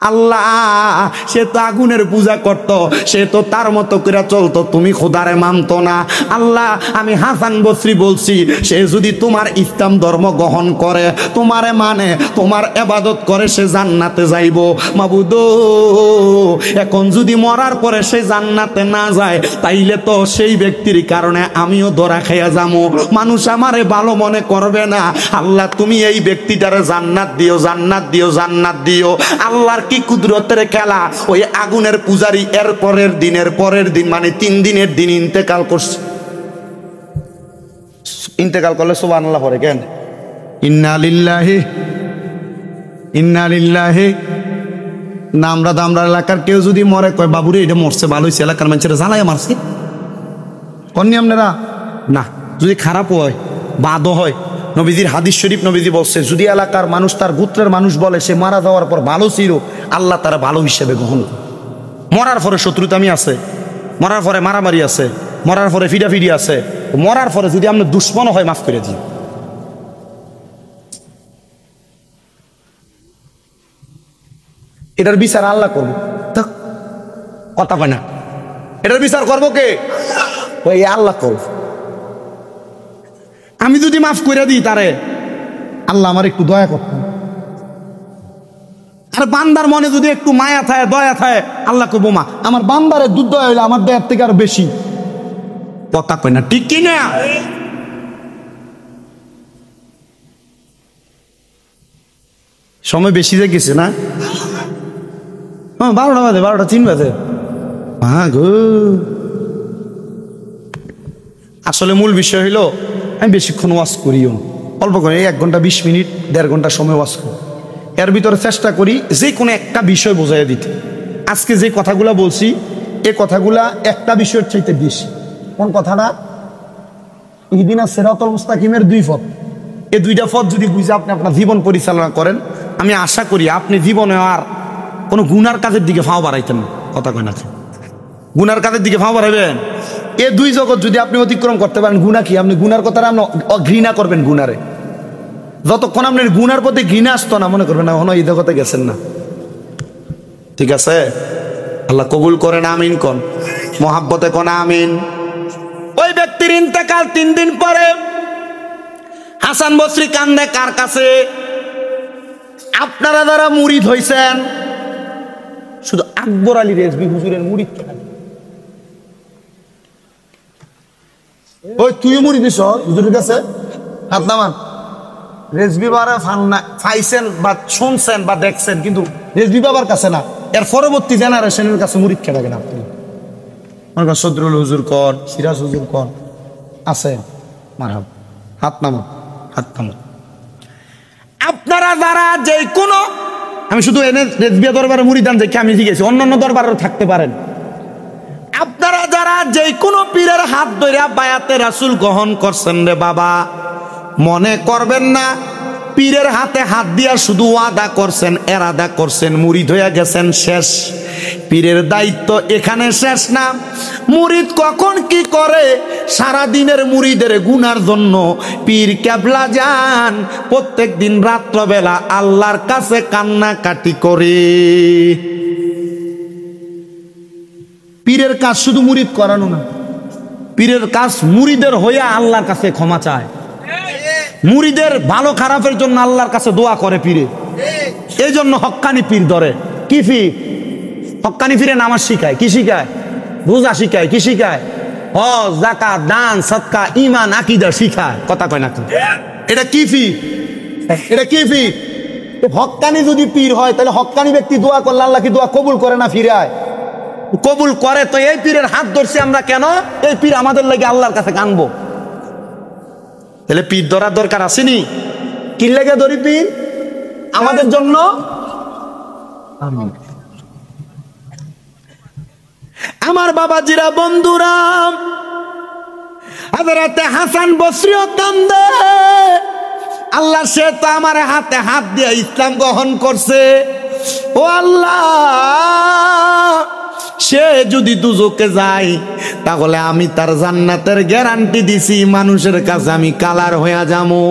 আল্লাহ সে তো আগুনের পূজা করত, সে তো তার মতো করে চলতো, তুমি খোদারে মানতো না। আল্লাহ আমি হাসান বসরি বলছি, সে যদি তোমার ইসলাম ধর্ম গ্রহণ করে, তোমারে মানে, তোমার ইবাদত করে, সে জান্নাতে যাইব। মাবুদ এখন যদি মরার পরে সে জান্নাতে না যায়, তাইলে তো সেই ব্যক্তির কারণে আমিও ধরা খাইয়া যাবো, মানুষ আমারে ভালো মনে করবে না। আল্লাহ তুমি এই ব্যক্তিটারে জান্নাত দিও, জান্নাত দিও, জান্নাত দিও। আল্লাহর কি কুদরতের খেলা! ওই আগুনের পূজারী এর পরের দিন মানে 3 দিনের দিন ইন্তেকাল করছে। ইন্তেকাল করলে সুবহানাল্লাহ পড়ে কেন? ইন্না লিল্লাহি ইন্না লিল্লাহি। না আমরা এলাকার কেউ যদি মরে, কয় বাবুরে এটা মরছে, ভালো হয়েছে, এলাকার মানুষেরা জ্বালায় মারছে কন্যা আপনারা না। যদি খারাপ হয়, বাদও হয়, নবীজির হাদিস শরীফ নবীজি বলছে, যদি এলাকার মানুষ তার গোত্রের মানুষ বলে সে মারা যাওয়ার পর ভালো ছিল, আল্লাহ তারা ভালো হিসেবে গ্রহণ করে। মরার পরে শত্রুতামি আছে, মরার পরে মারামারি আছে, মরার পরে ফিডাফিডি আছে, মরার পরে যদি আমরা দুশ্মন হয় মাফ করে দিই। এটার বিচার আল্লাহ করবো, কথা পায় না। এটার বিচার করবো কে? ওই আল্লাহ করবো। আমি যদি মাফ করে দিই তারে, আল্লাহ আমার একটু দয়া করতেন। আর বান্দার মনে যদি একটু মায়া থাকে, দয়া থাকে, আল্লাহ কইবো মা আমার বান্দারে দুধ দয়া হইলে আমার দয়ার থেকে আরো বেশি। কথা কয় না, ঠিক কি না? সময় বেশি যে গেছে না, 12টা বাজে, 12টা 3 বাজে। আসলে মূল বিষয় হইলো, আমি বেশিক্ষণ ওয়াজ করিও, অল্প করে 1 ঘন্টা 20 মিনিট 1.5 ঘন্টা সময় ওয়াজ করি। এর ভিতরে চেষ্টা করি যে কোনো একটা বিষয় বোঝাইয়া দিতে। আজকে যে কথাগুলা বলছি, এই কথাগুলা একটা বিষয়ের চাইতে বেশি। কোন কথাটা? ইহদিনাস সিরাতাল মুস্তাকিমের 2 পথ। এই 2টা পথ যদি বুঝে আপনি আপনার জীবন পরিচালনা করেন, আমি আশা করি আপনি জীবনে আর কোনো গুনার কাজের দিকে ফাও বাড়াইতেন না। কথা কয় না, গুনার কাজের দিকে ফাও বাড়াইবেন। এই 2 জগৎ যদি আপনি অতিক্রম করতে পারেন, গুনাহ কি? আপনি গুনার কথা আপনি ঘৃণা করবেন গুনারে। যতক্ষণ আপনার গুনার প্রতি ঘৃণা আসতো না, মনে করবেন না হনো এই জগতে গেছেন না। ঠিক আছে? আল্লাহ কবুল করেন, আমিন কোন মহাব্বতে কোন আমিন। ওই ব্যক্তির ইন্তেকাল 3 দিন পরে হাসান বসরি কান্দে কার কাছে? আপনারা যারা মুরিদ হইছেন, শুধু আকবর আলী রেজভী হুজুরের মুরিদ কেন? ওই তুই মুরিদ হইছ হুজুরের কাছে? হাত নামান। রেজভী বাবার পাইছেন বা শুনছেন বা দেখছেন, কিন্তু রেজভী বাবার কাছে না, এর পরবর্তী জেনারেশনের কাছে মুরিদ কেন থাকেন আপনি? সদরুল হুজুর কর, সিরাজ হুজুর কর আছে, মারহাবা। হাত নামান, হাত নামান। আপনারা যারা যে কোনো, আমি শুধু এনে রেজবিয়া দরবারে মুরিদান দেখে আমি জিজ্ঞেছি, অন্যান্য দরবারেও থাকতে পারেন। আপনারা যারা যে কোনো পীরের হাত ধরে বায়াতে রাসূল গ্রহণ করছেন রে বাবা, মনে করবেন না পীরের হাতে হাত দিয়া শুধু ওয়াদা করছেন, এরাদা করছেন, মুরিদ হয়ে গেছেন, শেষ। পীরের দায়িত্ব এখানে শেষ না। মুরিদ কখন কি করে? সারা দিনের মুরিদের গুনার জন্য পীর কেবলা যান প্রত্যেক দিন রাত্রবেলা আল্লাহর কাছে কান্নাকাটি করে। পীরের কাজ শুধু মুরিদ করানো না, পীরের কাজ মুরিদের হইয়া আল্লাহর কাছে ক্ষমা চায়, মুরিদের ভালো খারাপের জন্য আল্লাহর কাছে দোয়া করে পীরে। এই জন্য হক্কানি পীর ধরে। কি পীর? হক্কানি পীরে নামাজ শিখায়, কি শিখায়? রোজা শিখায়, কি শিখায়? হজ, যাকাত, দান, সদকা, ঈমান, আকীদা শিখায়। কথা কয় না? এটা কি পীর? এটা কি পীর? হক্কানি যদি পীর হয়, তাহলে হক্কানি ব্যক্তি দোয়া করলে আল্লাহ কি দোয়া কবুল করে না ফিরায়? কবুল করে। তো এই পীরের হাত ধরছি আমরা কেন? এই পীর আমাদের লাগে আল্লাহর কাছে কানবো। তাহলে পীর ধরার দরকার আসেনি? কি লেগে ধরি পীর? আমাদের জন্য। আমার বাবাজিরা, বন্ধুরা, হযরতে হাসান বসরিও কান্দে। আল্লাহ সে তো আমার হাতে হাত দিয়ে ইসলাম গ্রহণ করছে। ও আল্লাহ, সে যদি দুজকে যায় তাহলে আমি তার জান্নাতের গ্যারান্টি দিছি, মানুষের কাছে আমি কালার হয়ে যাবো।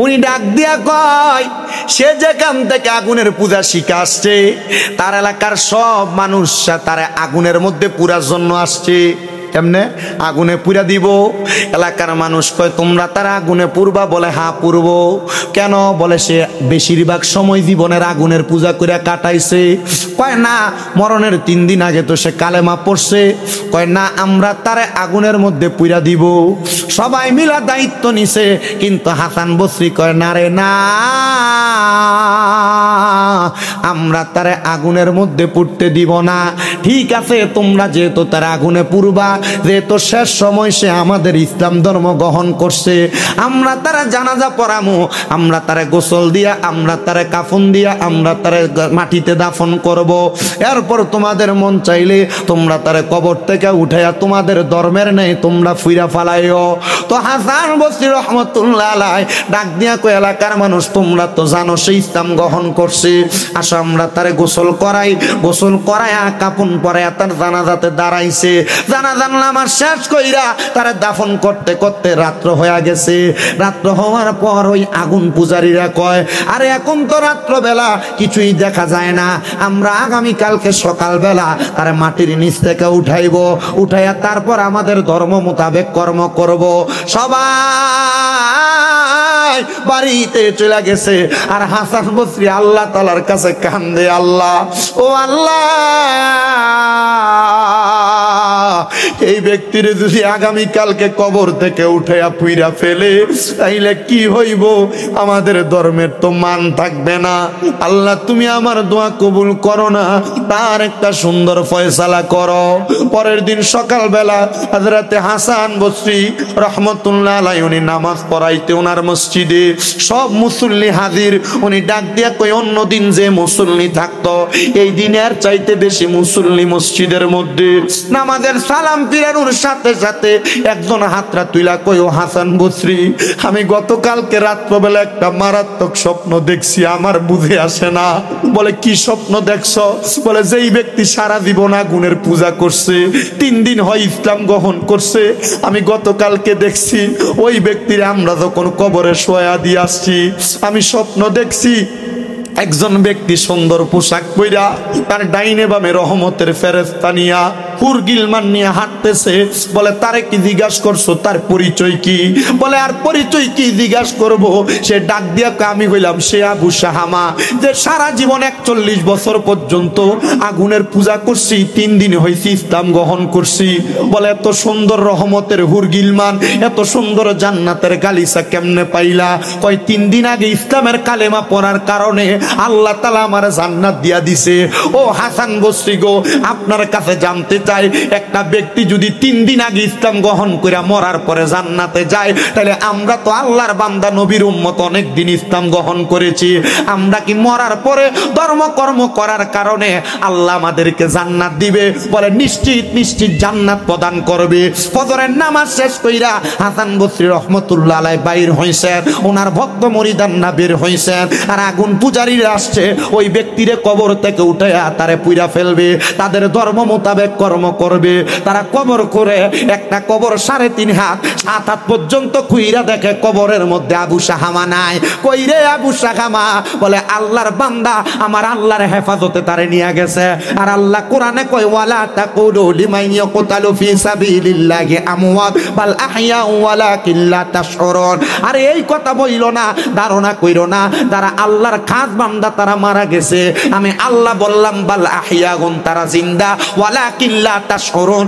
উনি ডাক দিয়া কয়, সে যেখান থেকে আগুনের পূজা শিখে আসছে, তার এলাকার সব মানুষ তার আগুনের মধ্যে পুরার জন্য আসছে। কেমনে? আগুনে পুরা দিব। এলাকার মানুষ কয়, তোমরা তারা আগুনে পুরবা? বলে হ্যাঁ পুরব। কেন? বলে সে বেশিরভাগ সময় জীবনের আগুনের পূজা করে কাটাইছে। কয় না, মরণের 3 দিন আগে তো সে কালেমা পড়ছে। কয় না, আমরা তারে আগুনের মধ্যে পুরা দিব। সবাই মিলা দায়িত্ব নিছে, কিন্তু হাসান বসরি কয় না রে না, আমরা তারে আগুনের মধ্যে পুড়তে দিব না। ঠিক আছে, তোমরা যেহেতু তারা আগুনে পুরবা, যেহেতু শেষ সময় সে আমাদের ইসলাম ধর্ম গ্রহণ করছে, আমরা তারা জানাজা পড়ামু, আমরা তারে গোসল দিয়া, আমরা তারে কাফন দিয়া, আমরা তারে মাটিতে দাফন করব। এরপর তোমাদের মন চাইলে তোমরা তারে কবর থেকে উঠাইয়া তোমাদের ধর্মের নেই তোমরা ফুইরা ফালাইও। তো হাসান বসরি রহমতুল্লাহ আলাইহি ডাক দিয়া কয়, এলাকার মানুষ তোমরা তো জানো সে ইসলাম গ্রহণ করছে, আসো আমরা তারে গোসল করাই। গোসল করাইয়া কাফন পরাইয়া তার জানাজাতে দাঁড়াইছে। জানাজার নামাজ শেষ কইরা তারে দাফন করতে করতে রাত্র হয়ে গেছে। রাত্র হওয়ার পর ওই আগুন পূজারীরা কয়, আরে এখন তো রাত্রবেলা কিছুই দেখা যায় না, আমরা আগামীকালকে সকালবেলা তারে মাটির নিচ থেকে উঠাইব, উঠাইয়া তারপর আমাদের ধর্ম মোতাবেক কর্ম করব। সবাই বাড়িতে চলে গেছে। আর হাসান বসরি আল্লাহ তাআলার কাছে কান্দে, আল্লাহ ও আল্লাহ, এই ব্যক্তির যদি আগামীকালকে কবর থেকে উঠাইয়া পুইরা ফেলে, তাইলে কি হইব? আমাদের ধর্মের তো মান থাকবে না। আল্লাহ তুমি আমার দোয়া কবুল করো না, তার একটা সুন্দর ফয়সালা করো। পরের দিন সকালবেলা হযরতে হাসান বসরি রহমতুল্লাহ আলাইহি উনি নামাজ পড়াইতে ওনার মসজিদে সব মুসল্লি হাজির। উনি ডাক দিয়া কই, অন্য দিন যে মুসল্লি থাকতো, এই দিনের চাইতে বেশি মুসল্লি মসজিদের মধ্যে। নামাজের সালাম ফিরানোর সাথে সাথে একজন হাতরা তুইলা কই, ও হাসান বসরি, আমি গতকালকে রাত্রবেলা একটা মারাত্মক স্বপ্ন দেখছি, আমার বুঝে আসে না। বলে কি স্বপ্ন দেখছ? বলে যেই ব্যক্তি সারা জীবন আগুনের পূজা করছে, 3 দিন হয় ইসলাম গ্রহণ করছে, আমি গতকালকে দেখছি ওই ব্যক্তির আমরা যখন কবরে শোয়া দিয়ে আসছি, আমি স্বপ্ন দেখছি একজন ব্যক্তি সুন্দর পোশাক পইরা তার ডাইনে বামে রহমতের ফেরেশতা নিয়া হুরগিলমান নিয়ে হাঁটতেছে। বলে তারে কি জিজ্ঞাসা করছো, তার পরিচয় কি? বলে আর পরিচয় কি জিজ্ঞাসা করব? সে ডাক দিয়া আমি হইলাম সে আবু শাহামা, যে সারা জীবন 41 বছর পর্যন্ত আগুনের পূজা করছি, 3 দিন হয়েছে ইসলাম গ্রহণ করছি। বলে এত সুন্দর রহমতের হুরগিলমান, এত সুন্দর জান্নাতের গালিচা কেমনে পাইলা? কয় 3 দিন আগে ইসলামের কালেমা পড়ার কারণে আল্লাহ তাআলা আমার জান্নাত দিয়া দিছে। ও হাসান বসরি গো, আপনার কাছে জানতে চাই, একটা ব্যক্তি যদি 3 দিন আগে ইসলাম গ্রহণ করে মরার পরে জান্নাতে যায়, তাহলে আমরা তো আল্লাহর বান্দা নবীর উম্মত অনেক দিন ইসলাম গ্রহণ করেছি, আমরা কি মরার পরে ধর্মকর্ম করার কারণে আল্লাহ আমাদেরকে জান্নাত দিবে? বলে নিশ্চিত নিশ্চিত জান্নাত প্রদান করবে। ফজরের নামাজ শেষ কইরা হাসান বসরি রহমতুল্লাহ আলাইহি বাইর হইছেন, ওনার ভক্ত মুরিদানরা বের হইছেন। আর আগুন পূজারীরা আসছে ওই ব্যক্তিরে কবর থেকে উঠাইয়া তারে পুইরা ফেলবে, তাদের ধর্ম মোতাবেক কর্ম করবে। তারা কবর করে একটা কবর 3.5 হাত 7 হাত পর্যন্ত খুইরা দেখে কবরের মধ্যে আবু শাহামা নাই। কই রে আবু শাহামা? বলে আল্লাহর বান্দা আমার আল্লাহর হেফাজতে তারে নিয়ে গেছে। আর আল্লাহ কোরআনে কয়, ওয়ালা তাকুলু লিমান ইয়াকতালু ফি সাবিলিল্লাহি আমওয়াত বাল আহইয়া ওয়ালাকিন লা তাশউরুন। আরে এই কথা বইলো না, ধারণা কইরো না যারা আল্লাহর খাস বান্দা তারা মারা গেছে, আমি আল্লাহ বললাম বাল আহইয়াগুন, তারা জিন্দা, ওয়ালাকিন লা তাশউরুন,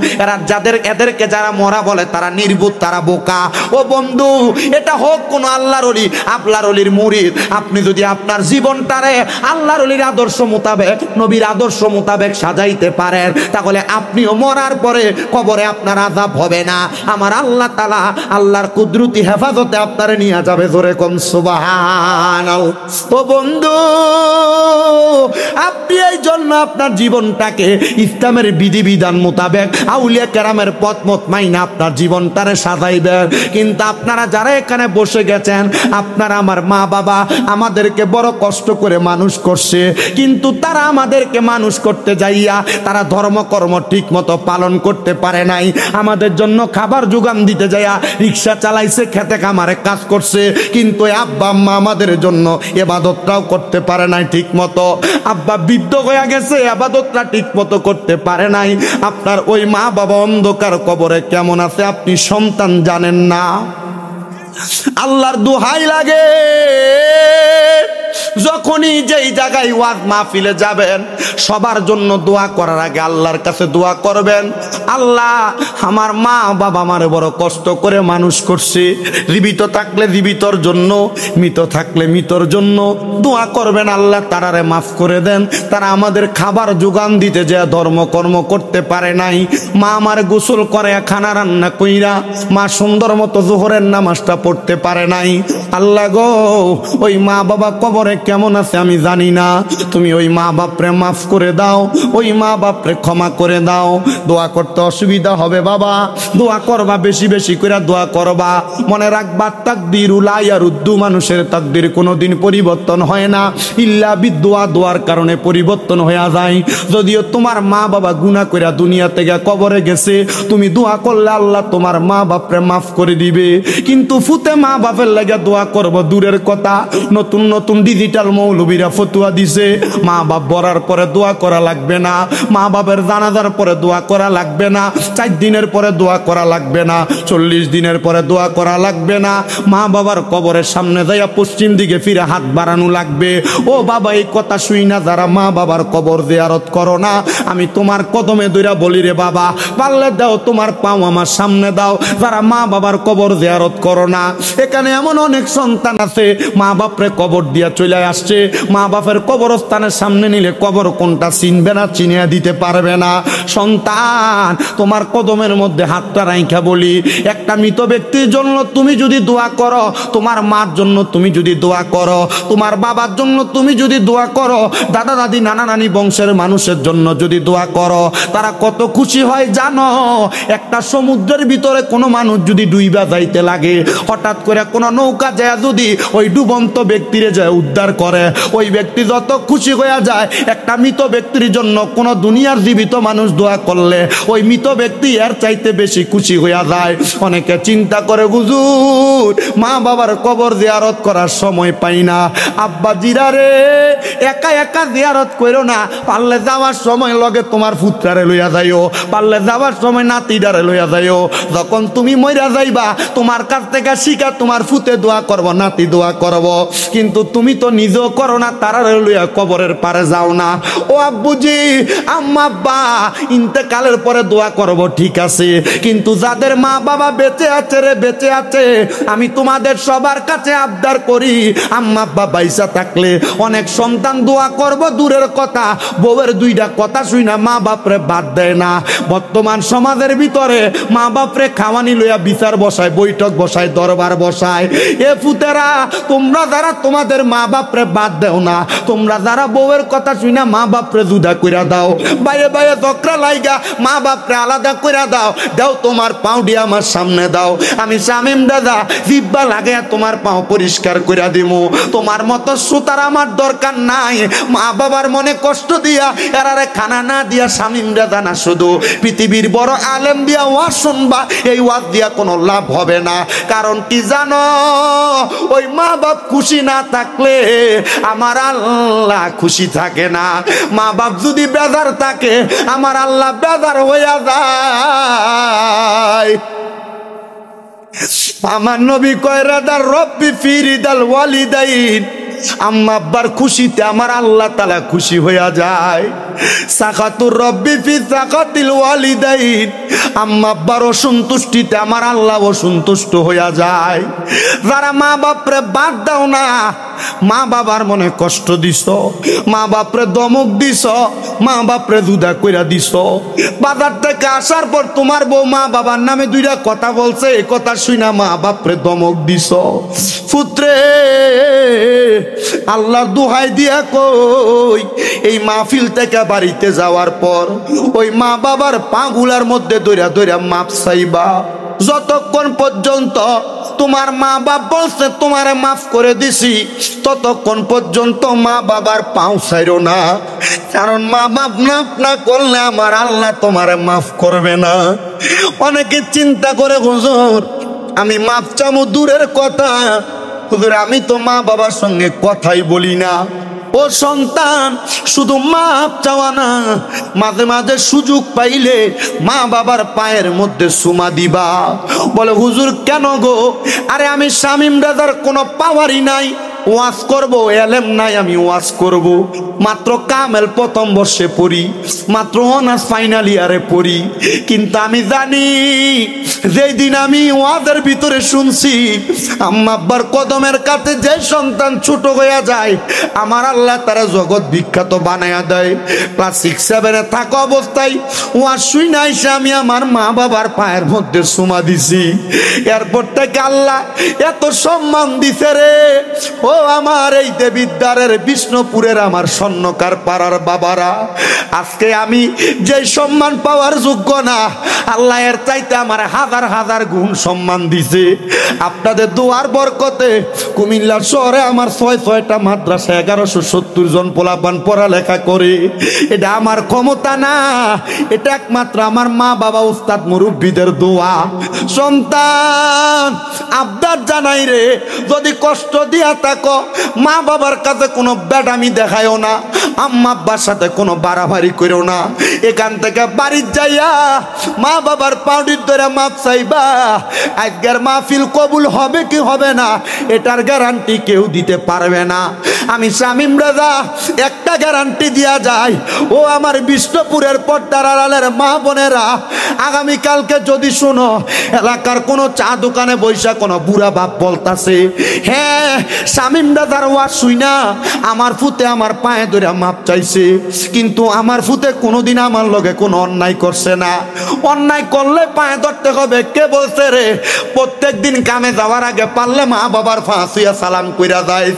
এদেরকে যারা মরা বলে তারা নির্বুধ, তারা বোকা। ও বন্ধু, এটা হোক কোন আল্লাহর ওলি, আল্লাহর ওলির মুরিদ, আপনি যদি আপনার জীবনটারে আল্লাহর ওলির আদর্শ মোতাবেক, নবীর আদর্শ মোতাবেক সাজাইতে পারেন, তাহলে আপনিও মরার পরে কবরে আপনার আযাব হবে না। আমার আল্লাহ তাআলা আল্লাহর কুদরতি হেফাজতে আপনারে নিয়ে যাবে। জোরে কোন সুবহানাল্লাহ। ও বন্ধু, আপনি এই জন্য আপনার জীবনটাকে ইসলামের বিধিবিধান বিধান মোতাবেক আউলিয়া কেরামের পথ মত মাইনা আপনার জীবনটারে সাজাইবেন। কিন্তু আপনারা যারা এখানে বসে গেছেন, আপনারা আমার মা বাবা আমাদেরকে বড় কষ্ট করে মানুষ করছে, কিন্তু তারা আমাদেরকে মানুষ করতে যাইয়া তারা ধর্মকর্ম ঠিক মতো পালন করতে পারে নাই। আমাদের জন্য খাবার যোগান দিতে যাইয়া রিক্সা চালাইছে, খেতে খামারে কাজ করছে, কিন্তু আব্বা আম্মা আমাদের জন্য ইবাদতটাও করতে পারে নাই ঠিক মতো। আব্বা বৃদ্ধ হয়ে গেছে, ইবাদতটা ঠিক মতো করতে পারে নাই। আপনার ওই মা বাবা অন্ধকার কবরে কেমন আছে আপনি সন্তান জানেন না। আল্লাহর দোহাই লাগে, যখনই যেই জায়গায় ওয়াজ মাহফিলে যাবেন সবার জন্য দোয়া করার আগে আল্লাহর কাছে দোয়া করবেন, আল্লাহ আমার মা বাবা আমারে বড় কষ্ট করে মানুষ করছে, জীবিত থাকলে জীবিতর জন্য, মৃত থাকলে মৃতর জন্য দোয়া করবেন আল্লাহ তারারে মাফ করে দেন। তারা আমাদের খাবার যোগান দিতে যে ধর্মকর্ম করতে পারে নাই। মা আমার গোসল করে খানা রান্না কইরা, মা সুন্দর মতো জোহরের নামাজটা পড়তে পারে নাই। আল্লাহ গো, ওই মা বাবা কবরে কেমন আছে আমি জানি না, তুমি ওই মা বাপরে মাফ করে দাও, ওই মা বাপরে ক্ষমা করে দাও। দোয়া করতে অসুবিধা হবে বাবা, দোয়া করবা, বেশি বেশি করে দোয়া করবা। মনে রাখবা তাকদিরুল ইয়ারুদ্দু, মানুষের তাকদির কোনোদিন পরিবর্তন হয় না, ইল্লা বিদুয়া, দোয়ার কারণে পরিবর্তন হয়ে যায়। যদিও তোমার মা বাবা গুনাহ কইরা দুনিয়া থেকে কবরে গেছে, তুমি দোয়া করলে আল্লাহ তোমার মা বাপরে মাফ করে দিবে। কিন্তু ফুতে মা বাপের লাগে দোয়া করব দূরের কথা, নতুন নতুন ডিজিটাল মৌলবীরা ফতুয়া দিছে মা বাপ বরার পরে দোয়া করা লাগবে না, মা বাপের জানাজার পরে দোয়া করা লাগবে না, 4 দিনের পরে দোয়া করা লাগবে না, 40 দিনের পরে দোয়া করা লাগবে না, মা বাবার কবরের সামনে যাইয়া পশ্চিম দিকে ফিরে হাত বাড়ানো লাগবে। ও বাবা, এই কথা শুই না যারা মা বাবার কবর জিয়ারত করো না, আমি তোমার কদমে দইরা বলি রে বাবা, পারলে দাও তোমার পাও আমার সামনে দাও। যারা মা বাবার কবর জিয়ারত করো না, এখানে এমন অনেক সন্তান আছে মা বাপরে কবর দিয়া চলে আসছে, মা বাপের কবরস্থানের সামনে নিলে কবর কোনটা চিনবে না, চিনিয়ে দিতে পারবে না। সন্তান, তোমার কদমের মধ্যে হাতটা রাইখা বলি, একটা মৃত ব্যক্তির জন্য তুমি যদি দোয়া করো, তোমার মার জন্য তুমি যদি দোয়া করো, তোমার বাবার জন্য তুমি যদি দোয়া করো, দাদা দাদি নানা নানি বংশের মানুষের জন্য যদি দোয়া করো, তারা কত খুশি হয় জানো? একটা সমুদ্রের ভিতরে কোনো মানুষ যদি ডুইবা যাইতে লাগে, হঠাৎ করে কোনো নৌকা যায় যদি ওই ডুবন্ত ব্যক্তিরে যায় উদ্ধার করে, ওই ব্যক্তি যত খুশি হয়ে যায়। একটা মৃত ব্যক্তির জন্য কোনো দুনিয়ার জীবিত মানুষ দোয়া করলে ওই মৃত ব্যক্তি এর চাইতে বেশি খুশি হয়ে যায়। অনেকে চিন্তা করে হুজুর মা বাবার কবর জিয়ারত করার সময় পাই না। আব্বা জিরা রে, একা একা জিয়ারত করো না, পারলে যাওয়ার সময় লগে তোমার পুত্রারে লইয়া যাইও, পারলে যাওয়ার সময় নাতিডারে লইয়া যাইও। যখন তুমি মইরা যাইবা তোমার কাছ থেকে শিখা তোমার ফুতে দোয়া করব, নাতি দোয়া করব, কিন্তু তুমি তো নিজেও করো না, তারারে লইয়া কবরের পারে যাও না। ও আব্বুজি আম্মা আব্বা ইন্তেকালের পরে দোয়া করব ঠিক আছে, কিন্তু যাদের মা বাবা বেঁচে আছে রে, বেঁচে আছে, আমি তোমাদের সবার কাছে আবদার করি, আম্মা আব্বা বাইসা থাকলে অনেক সন্তান দোয়া করব দূরের কথা, বউয়ের 2টা কথা শুই না মা বাপরে বাদ দেয় না। বর্তমান সমাজের ভিতরে মা বাপরে খাওয়ানি লইয়া বিচার বসায়, বৈঠক বসায়, দরবার বসায়। এ ফুতেরা, তোমরা যারা তোমাদের মা বাপরে বাদ দেও না, তোমরা যারা বউয়ের কথা শুই না মা বাপরে জুদা কইরা দাও, বাইরে বাইরে দকরা লাইগা মা বাপরে আলাদা কইরা দাও, দাও তোমার পাও দিয়ে আমার সামনে দাও, আমি শামিম দাদা জিব্বা লাগাইয়া তোমার পাও পরিষ্কার কইরা দিমু। তোমার মতো সুতার আমার দরকার নাই। মা বাবার মনে কষ্ট দিয়া এরারে খানা না দিয়া শামিম দাদা না, শুধু পৃথিবীর বড় আলেম দিয়া ওয়াজ শুনবা, এই ওয়াজ দিয়া কোনো লাভ হবে না। কারণ কি জানো, ওই মা বাপ খুশি না থাকলে আমার আল্লাহ খুশি থাকে না। মা বাপ যদি বেজার থাকে আমার আল্লাহ বেজার হইয়া যায়। আমার নবী কয় রাদার রব্বি ফিরিদাল ওয়ালিদাইন, আম্মা আব্বার খুশিতে আমার আল্লাহ তাআলা খুশি হইয়া যায়। সাকাতুর রব্বি ফি সাকাতিল ওয়ালিদাইন, আম্মা আব্বার অসন্তুষ্টিতে আমার আল্লাহ অসন্তুষ্ট হইয়া যায়। যারা মা বাপরে বাদ দাও না মা বাবার মনে কষ্ট দিস, মা বাপরে দমক দিস, মা বাপরে দুধা কইরা দিস। বাজার থেকে আসার পর তোমার বউ মা বাবার নামে দুইটা কথা বলছে, এই কথা শুনা মা বাপরে দমক দিস। পুত্রে আল্লাহর দোহাই দিয়া কই, এই মাহফিল থেকে বাড়িতে যাওয়ার পর ওই মা বাবার পাগুলার মধ্যে দইরা দইরা মাপ চাইবা। যতক্ষণ পর্যন্ত তোমার মা বাপ বলছে তোমারে মাফ করে দিছি, ততক্ষণ পর্যন্ত মা বাবার পাও ছাইরো না, কারণ মা বাপ মাফ না করলে আমার আল্লাহ তোমারে মাফ করবে না। অনেকে চিন্তা করে হুজুর আমি মাফ চামু দূরের কথা, হুজুর আমি তো মা বাবার সঙ্গে কথাই বলি না। ও সন্তান, শুধু মাপ চাওয়া না, মাঝে মাঝে সুযোগ পাইলে মা বাবার পায়ের মধ্যে চুমা দিবা। বলে হুজুর কেন গো? আরে আমি শামীম রাজার কোনো পাওয়ারই নাই, ওয়াজ করব, এলেম নাই আমি ওয়াজ করব। মাত্র কামেল প্রথম বর্ষে পড়ি, মাত্র অনার্স ফাইনাল ইয়ারে পড়ি, কিন্তু আমি জানি যেই দিন আমি ওয়াজের ভিতরে শুনছি আম্মা আব্বার কদমের কাছে যে সন্তান ছোট হইয়া যায়, আমার আল্লাহ তারা জগৎ বিখ্যাত বানায়া দেয়। ক্লাস 6-7 থাকা অবস্থায় ওয়াজ শুই না এসে আমি আমার মা বাবার পায়ের মধ্যে চুমা দিছি। এরপর থেকে আল্লাহ এত সম্মান দিছে রে। ও আমার এই দেবিদ্বারের বিষ্ণুপুরের আমার স্বর্ণকার পাড়ার বাবারা, আজকে আমি যে সম্মান পাওয়ার যোগ্য না, আল্লাহ এর চাইতে আমার হাজার হাজার গুণ সম্মান দিছে। আপনাদের দোয়ার বরকতে কুমিল্লা শহরে আমার 6-6টা মাদ্রাসা, 1170 জন পোলাপান পড়ালেখা করে। এটা আমার ক্ষমতা না, এটা একমাত্র আমার মা বাবা উস্তাদ মুরব্বীদের দোয়া। সন্তান আবদার জানাই রে, যদি কষ্ট দিয়া থাকো মা বাবার কাছে কোনো বেডামি দেখায়ও না, আম্মা আব্বার সাথে কোনো বাড়াবাড়ি করো না। এখান থেকে বাড়ি যাইয়া মা বাবার পাউডির ধরে মাপ চাইবা। আজকের মাহফিল কবুল হবে কি হবে না এটার গ্যারান্টি কেউ দিতে পারবে না। আমি শামীম রাজা একটা গ্যারান্টি দিয়া যায়, ও আমার বিষ্ণুপুরের পর্দার আড়ালের মা বোনেরা, আগামীকালকে যদি শোনো এলাকার কোনো চা দোকানে বৈশা কোনো বুড়া বাপ বলতাছে, হ্যাঁ শামীম রাজার ওয়াজ শুই না আমার ফুতে আমার পায়ে ধরে মাপ চাইছে, কিন্তু আমার ফুতে কোনোদিন আমার লগে কোনো অন্যায় করছে না, অন্যায় করলে পায়ে ধরতে হবে। কে বলছে রে? প্রত্যেক দিন কামে যাওয়ার আগে পারলে মা বাবার ফাঁসিয়া সালাম কইরা যায়,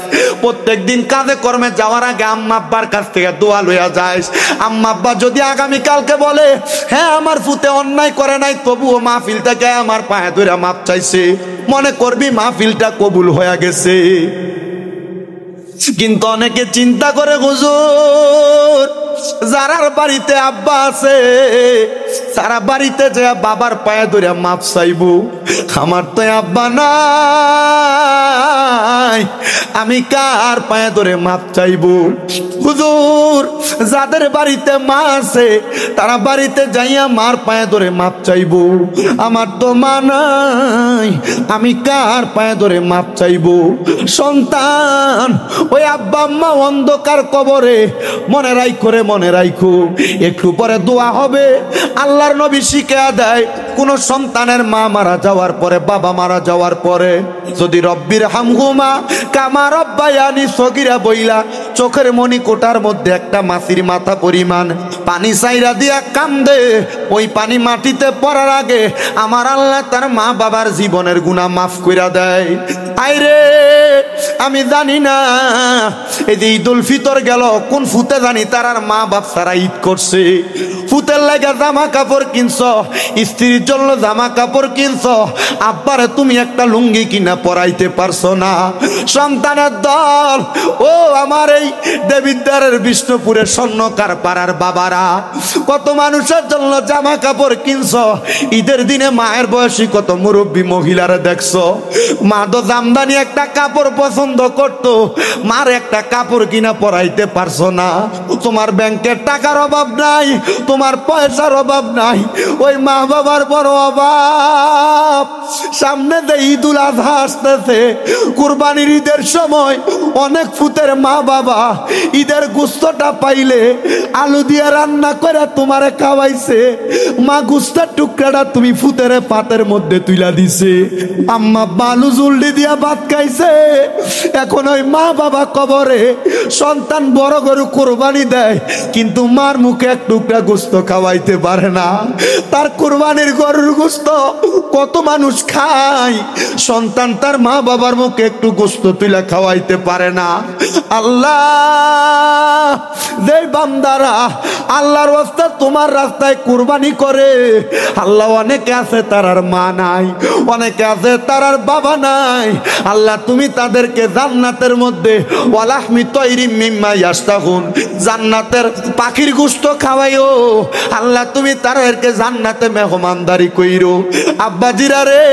প্রত্যেক দিন কাজে কর্মে যাওয়ার আগে আম্মা আব্বার কাছ থেকে দোয়া লইয়া যায়। আম্মা আব্বা যদি আগামীকালকে বলে হ্যাঁ আমার ফুতে অন্যায় করে নাই, তবুও মাহফিল থেকে আমার পায়ে ধরে মাপ চাইছে, মনে করবি মাহফিলটা কবুল হয়ে গেছে। কিন্তু অনেকে চিন্তা করে হুজুর যারার বাড়িতে আব্বা আছে সারা বাড়িতে যে বাবার পায়ে ধরে মাপ চাইবো, আমার তো আব্বা নাই, আমি কার পায়ে ধরে মাপ চাইবো? হুজুর যাদের বাড়িতে মা আছে তারা বাড়িতে যাইয়া মার পায়ে ধরে মাপ চাইবো, আমার তো মা নাই, আমি কার পায়ে ধরে মাপ চাইবো? সন্তান ওই আব্বা আম্মা অন্ধকার কবরে, মনে রাখো রে মনে রাখো, একটু পরে দোয়া হবে। আল্লাহর নবী শিখিয়ে দেয় কোন সন্তানের মা মারা যাওয়ার পরে, বাবা মারা যাওয়ার পরে যদি রব্বির হামহুমা কামা রব্বায়ানি সগীরা বইলা চোখের মনি কোটার মধ্যে একটা মাছির মাথা পরিমাণ পানি চাইরা দিয়া কান্দে, ওই পানি মাটিতে পড়ার আগে আমার আল্লাহ তার মা বাবার জীবনের গুনাহ মাফ কইরা দেয়। আইরে আমি জানি না এই যে ঈদুল ফিতর গেল, কোন ফুতে জানি তারার মা বাপ সারা ঈদ করছে, ফুতের লাগে জামা কাপড় কিনছ, স্ত্রীর জন্য জামা কাপড় কিনছ, আব্বারে তুমি একটা লুঙ্গি কিনা পরাইতে পারছো না। সন্তানের দল, ও আমার এই দেবিদ্বারের বিষ্ণুপুরের স্বর্ণকার পাড়ার বাবারা, কত মানুষের জন্য জামা কাপড় কিনছ, ঈদের দিনে মায়ের বয়সী কত মুরব্বী মহিলারা দেখছো, মা তো জামদানি একটা কাপড় পছন্দ করতো, মার একটা কাপড় কিনা পরাইতে পারছো না। তোমার ব্যাংকের টাকার অভাব নাই, তোমার পয়সার অভাব নাই, ওই মা বাবার বড় অভাব। সামনে যে ঈদুল আজহা আসতেছে, কুরবানির ঈদের সময় অনেক ফুতের মা বাবা ঈদের গোস্তটা পাইলে আলু দিয়ে রান্না করে তোমারে খাওয়াইছে, মা গোস্তের টুকরাটা তুমি ফুতের পাতের মধ্যে তুইলা দিছে, আম্মা বালু জুলডি দিয়া ভাত খাইছে। এখন ওই মা বাবা কবরে, সন্তান বড় গরু কোরবানি দেয় কিন্তু মার মুখে এক টুকরা গোস্ত খাওয়াইতে পারে না। তার কোরবানির গরুর গোস্ত কত মানুষ খায়, সন্তান তার মা বাবার মুখে একটু গোস্ত তুলে খাওয়াইতে পারে না। আল্লাহ, যে বান্দারা আল্লাহর রাস্তায় তোমার রাস্তায় কোরবানি করে, আল্লাহ অনেকে আছে তার মা নাই, অনেকে আছে তার বাবা নাই, আল্লাহ তুমি তাদেরকে জান্নাতের মধ্যে ওয়ালাহমি তৈরিম মিম্মা ইয়াশতাহুন, জান্নাতের পাখির গোশত খাওয়াইও। আল্লাহ তুমি তাদেরকে জান্নাতে মেহমানদারি কইরো। আব্বাজিরা রে,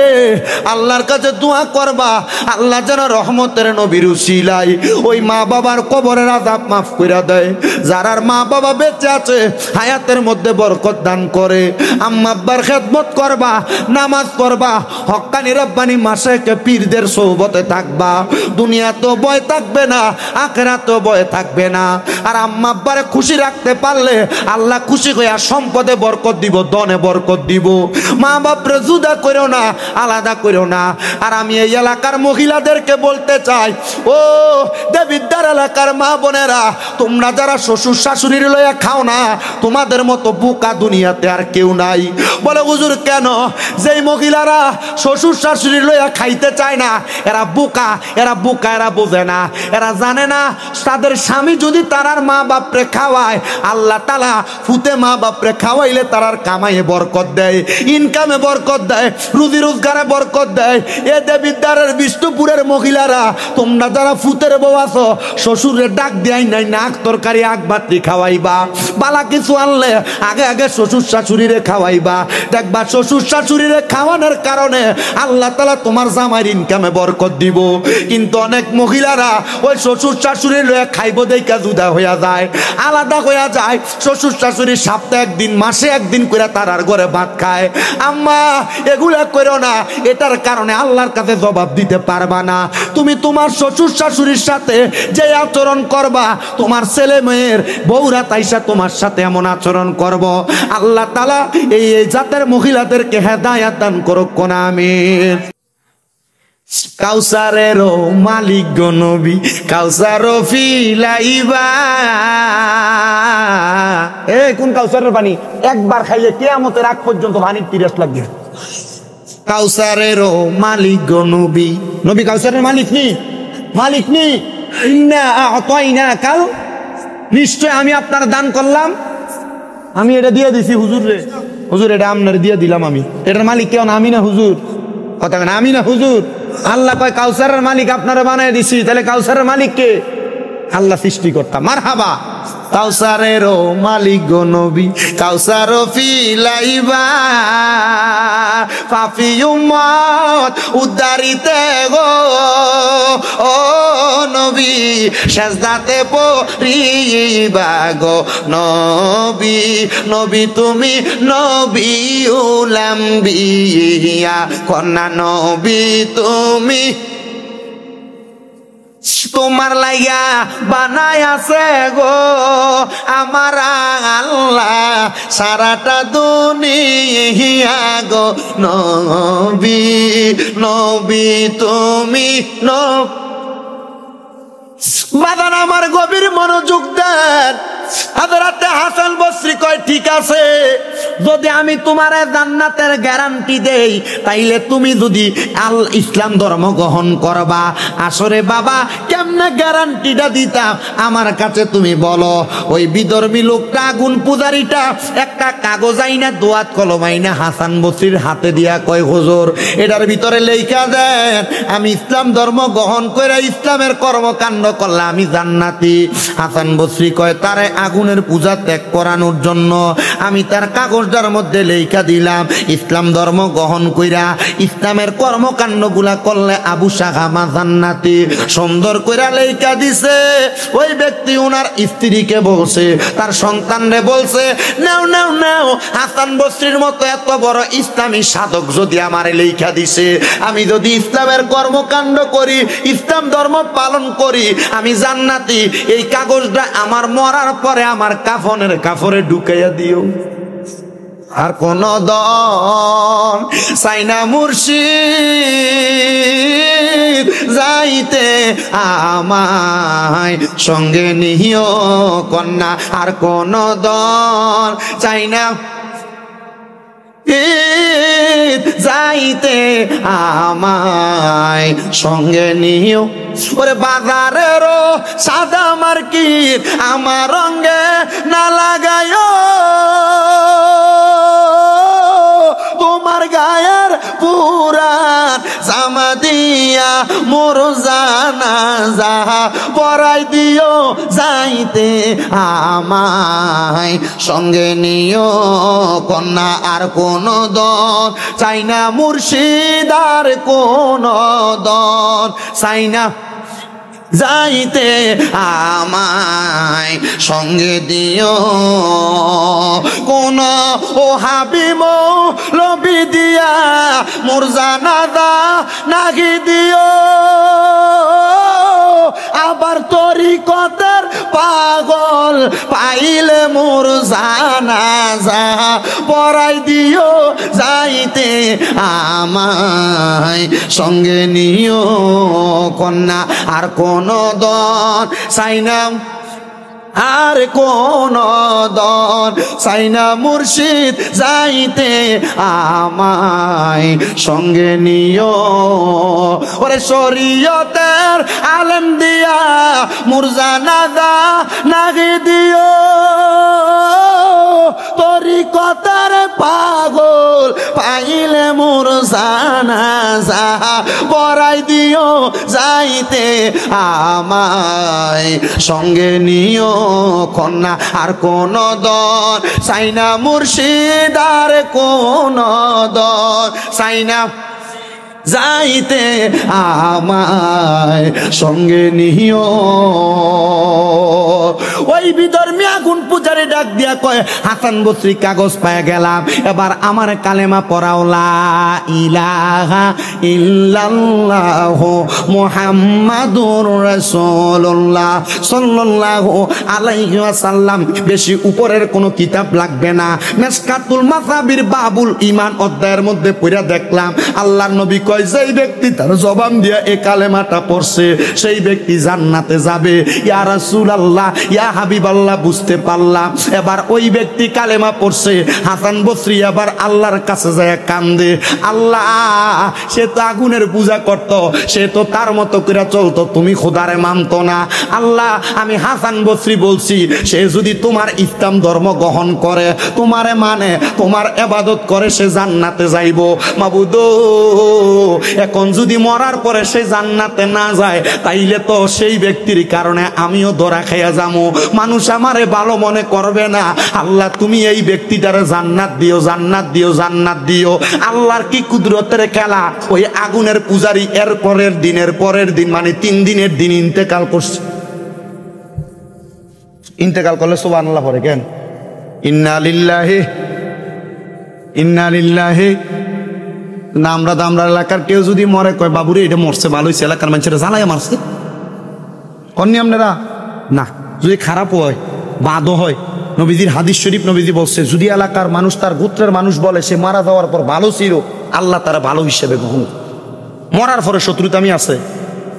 আল্লাহর কাছে দোয়া করবা, আল্লাহ যেন রহমতের নবীর উসিলায় ওই মা বাবার কবরের আযাব মাফ কইরা দেয়। যারার মা বাবা বেঁচে আছে হায়াতের মধ্যে বরকত দান করে। আম্মা আব্বার খেদমত করবা, নামাজ পড়বা, হক্কানি রব্বানি মাশায়েখে পীরদের সোহবতে থাকবা। দুনিয়া তো ভয় থাকবে না, আখিরাত তো ভয় থাকবে না। আর আম্মা আব্বারে খুশি রাখতে পারলে আল্লাহ খুশি হইয়া সম্পদে বরকত দিব, ধনে বরকত দিব। মা বাপরে জুদা কইরো না, আলাদা কইরো না। আর আমি এই এলাকার মহিলাদেরকে বলতে চাই, ও দেবিদ্দার এলাকার মা বোনেরা, তোমরা যারা শ্বশুর শাশুড়ির লইয়া খাও না, তোমাদের মতো বোকা দুনিয়াতে আর কেউ নাই। বলে হুজুর কেন? যেই মহিলারা শ্বশুর শাশুড়ির লইয়া খাইতে চায় না, এরা বোকা, এরা বোকা, এরা বোঝে না, এরা জানে না তাদের স্বামী যদি তারার মা বাপরে খাওয়ায়, আল্লাহ তাআলা ফুতে মা বাপরে খাওয়াইলে তারার কামাইয়ে বরকত দেয়, ইনকামে বরকত দেয়, রুজি রোজগারে বরকত দেয়। এ দেবিদ্বারের বিষ্ণুপুরের মহিলারা, তোমরা যারা ফুতের বউ আছো, শ্বশুরের ডাক দেয় নাই নাক তরকারি আগ বাতি খাওয়াইবা, বালা কিছু আনলে আগে আগে শ্বশুর শাশুড়িরে খাওয়াইবা। দেখবা শ্বশুর শাশুড়িরে খাওয়ানোর কারণে আল্লাহ তাআলা তোমার জামাইয়ের ইনকামে বরকত দিব। কিন্তু অনেক মহিলারা ওই শ্বশুর শাশুড়ি লয়ে খাইব দেখা জুদা হইয়া যায়, আলাদা হইয়া যায়। শ্বশুর শাশুড়ি সপ্তাহে একদিন, মাসে একদিন করে তারার ঘরে ভাত খায়। আম্মা এগুলা করো না, এটার কারণে আল্লাহর কাছে জবাব দিতে পারবা না। তুমি তোমার শ্বশুর শাশুড়ির সাথে যে আচরণ করবা, তোমার ছেলে মেয়ের বউরা তাইসা তোমার সাথে এমন আচরণ করব। আল্লাহ তাআলা এই জাতের মহিলাদেরকে হেদায়েত দান করুক কোন আমিন। কাউসারের মালিক গো নবী, কাউসার ফিলাইবা। কোন কাউসারের পানি? একবার খাইলে কিয়ামতের আগ পর্যন্ত পানির তিরাস লাগবে। কাউসারের মালিক গো নবী, নবী কাউসারের মালিক নি, মালিক নি। ইন্না আ'তাইনাকাল, নিশ্চয় আমি আপনার দান করলাম, আমি এটা দিয়ে দিছি হুজুর রে। হুজুর এটা আপনার দিয়ে দিলাম আমি, এটার মালিক কেউ না, আমি না হুজুর। কথা কেন আমি না হুজুর? আল্লাহ কয় কাউসারের মালিক আপনারা বানায় দিছি, তাহলে কাউসারের মালিক কে? আল্লাহ সৃষ্টিকর্তা। মারহাবা। কাউসারের মালিক গো নবী, কাউসার ফিলাইবা, পাপী উম্মত উদ্ধারিতে গো ও নবী, সেজদাতে পড়িবা গো নবী। নবী তুমি নবী উলাম্বিয়া, কন্যা নবী তুমি, তোমার লাইগা বানাই আছে গো আমার আল্লাহ সারাটা দুনিয়া গো নবী। নবী তুমি বাদান আমার গভীর মনোযোগ দেন। হযরতে হাসান বসরি কয় ঠিক আছে, যদি আমি তোমারে জান্নাতের গ্যারান্টি দেই, তাইলে তুমি যদি ইসলাম ধর্ম গ্রহণ করবা। আসরে বাবা কেমনে গ্যারান্টিটা দিতাম আমার কাছে তুমি বলো। ওই বিধর্মী লোকটা, আগুন পূজারিটা একটা কাগজ আইনা, দোয়াত কলম আইনা হাসান বসরির হাতে দিয়া কয় হুজুর এটার ভিতরে লেখা দেন আমি ইসলাম ধর্ম গ্রহণ করে ইসলামের কর্মকাণ্ড করলে আমি জান্নাতি। হাসান বসরি কয় তারে আগুনের পূজা ত্যাগ করানোর জন্য আমি তার কাগজ কাগজটার মধ্যে লেখা দিলাম ইসলাম ধর্ম গ্রহণ কইরা ইসলামের কর্মকাণ্ডগুলা করলে আবু শাহামা জান্নাতি। সুন্দর কইরা লেখা দিছে। ওই ব্যক্তি ওনার স্ত্রীকে বলছে, তার সন্তানরে বলছে, নাও নাও নাও, হাসান বসরির মতো এত বড় ইসলামী সাধক যদি আমারে লেখা দিছে, আমি যদি ইসলামের কর্মকাণ্ড করি, ইসলাম ধর্ম পালন করি, আমি জান্নাতি। এই কাগজটা আমার মরার পরে আমার কাফনের কাফরে ঢুকাইয়া দিও। আর কোন দন সাইনা মুর্শিদ যাইতে আমায় সঙ্গে নিও কন্যা। আর কোন দন চাইনা যাইতে আমায় সঙ্গে নিও। ওরে বাজারেরও সাদা মার্কিট আমার রঙে না লাগায়, তোমার গায়ের পুরান জামা দিয়া মোর জানাজা পরাই দিও যাইতে আমায় সঙ্গে নিও কন্যা। আর কোন দন চাই না মুর্শিদ, আর কোন দন চাই না যাইতে আমায় সঙ্গে দিও। কোন ও হাবিব লবি দিয়া মোর জানাজা নাগি দিও। আবার তরিকতের পাগল পাইলে মোর জানাজা পরাই দিও যাইতে আমায় সঙ্গে নিও কন্যা। আর কোন দন চাইনা, আর কোন দন চাইনা মুর্শিদ যাইতে আমায় সঙ্গে নিও। ওরে শরীয়তের আলেম দিয়া মোর জানাজা নাগি দিও। তরিকতের পাগল পাইলে মোর জানাজা পরাই দিও যাইতে আমায় সঙ্গে নিও কন্যা। আর কোন দন চাইনা মুর্শিদ, আর কোন দন চাইনা যাইতে আমায় সঙ্গে নিও। ওই বিধর্মী আগুন পূজারে ডাক দিয়া কয়, হাসান বসরি কাগজ পায় গেলাম, এবার আমার কালেমা পড়াও, লা ইলাহা ইল্লাল্লাহু মুহাম্মাদুর রাসূলুল্লাহ সাল্লাল্লাহু আলাইহি ওয়াসাল্লাম। বেশি উপরের কোনো কিতাব লাগবে না। মিশকাতুল মাসাবির বাবুল ঈমান অধ্যায়ের মধ্যে পড়া দেখলাম আল্লাহর নবী কয়, যেই ব্যক্তি তার জবান দিয়া এই কালেমাটা পড়ছে সেই ব্যক্তি জান্নাতে যাবে। ইয়া রাসূলুল্লাহ, ইয়া হাবিবাল্লাহ, বুঝতে পারলাম। এবার ওই ব্যক্তি কালেমা পড়ছে, হাসান বসরি আবার আল্লাহর কাছে যায় কান্দে, আল্লাহ সে তো আগুনের পূজা করত, সে তো তার মতো করে চলতো, তুমি খোদারে মানতো না। আল্লাহ আমি হাসান বসরি বলছি, সে যদি তোমার ইসলাম ধর্ম গ্রহণ করে, তোমারে মানে, তোমার ইবাদত করে, সে জান্নাতে যাইব। মাবুদ, এখন যদি মরার পরে সে জান্নাতে না যায়, তাইলে তো সেই ব্যক্তির কারণে আমিও ধরা খাইয়া যাবো, মানুষ আমারে ভালো মনে করবে না। আল্লাহ তুমি এই ব্যক্তিটারে জান্নাত দিও, জান্নাত দিও, জান্নাত দিও। আল্লাহর কি কুদরতের খেলা! ওই আগুনের পূজারী এর পরের দিন মানে 3 দিনের দিন ইন্তেকাল করছে। ইন্তেকাল করলে সুবহানাল্লাহ পড়ে কেন? ইন্না লিল্লাহি ইন্না লিল্লাহি। না আমরা এলাকার কেউ যদি মরে, কয় বাবুরে এটা মরছে, ভালো হয়েছে, এলাকার মানুষেরা জ্বালায় মারছে, কননি আপনারা না। যদি খারাপ হয়, বাদও হয়, নবীজির হাদিস শরীফ নবীজি বলছে, যদি এলাকার মানুষ, তার গোত্রের মানুষ বলে সে মারা যাওয়ার পর ভালো ছিল, আল্লাহ তারা ভালো হিসেবে গ্রহণ। মরার পরে শত্রুতামি আছে,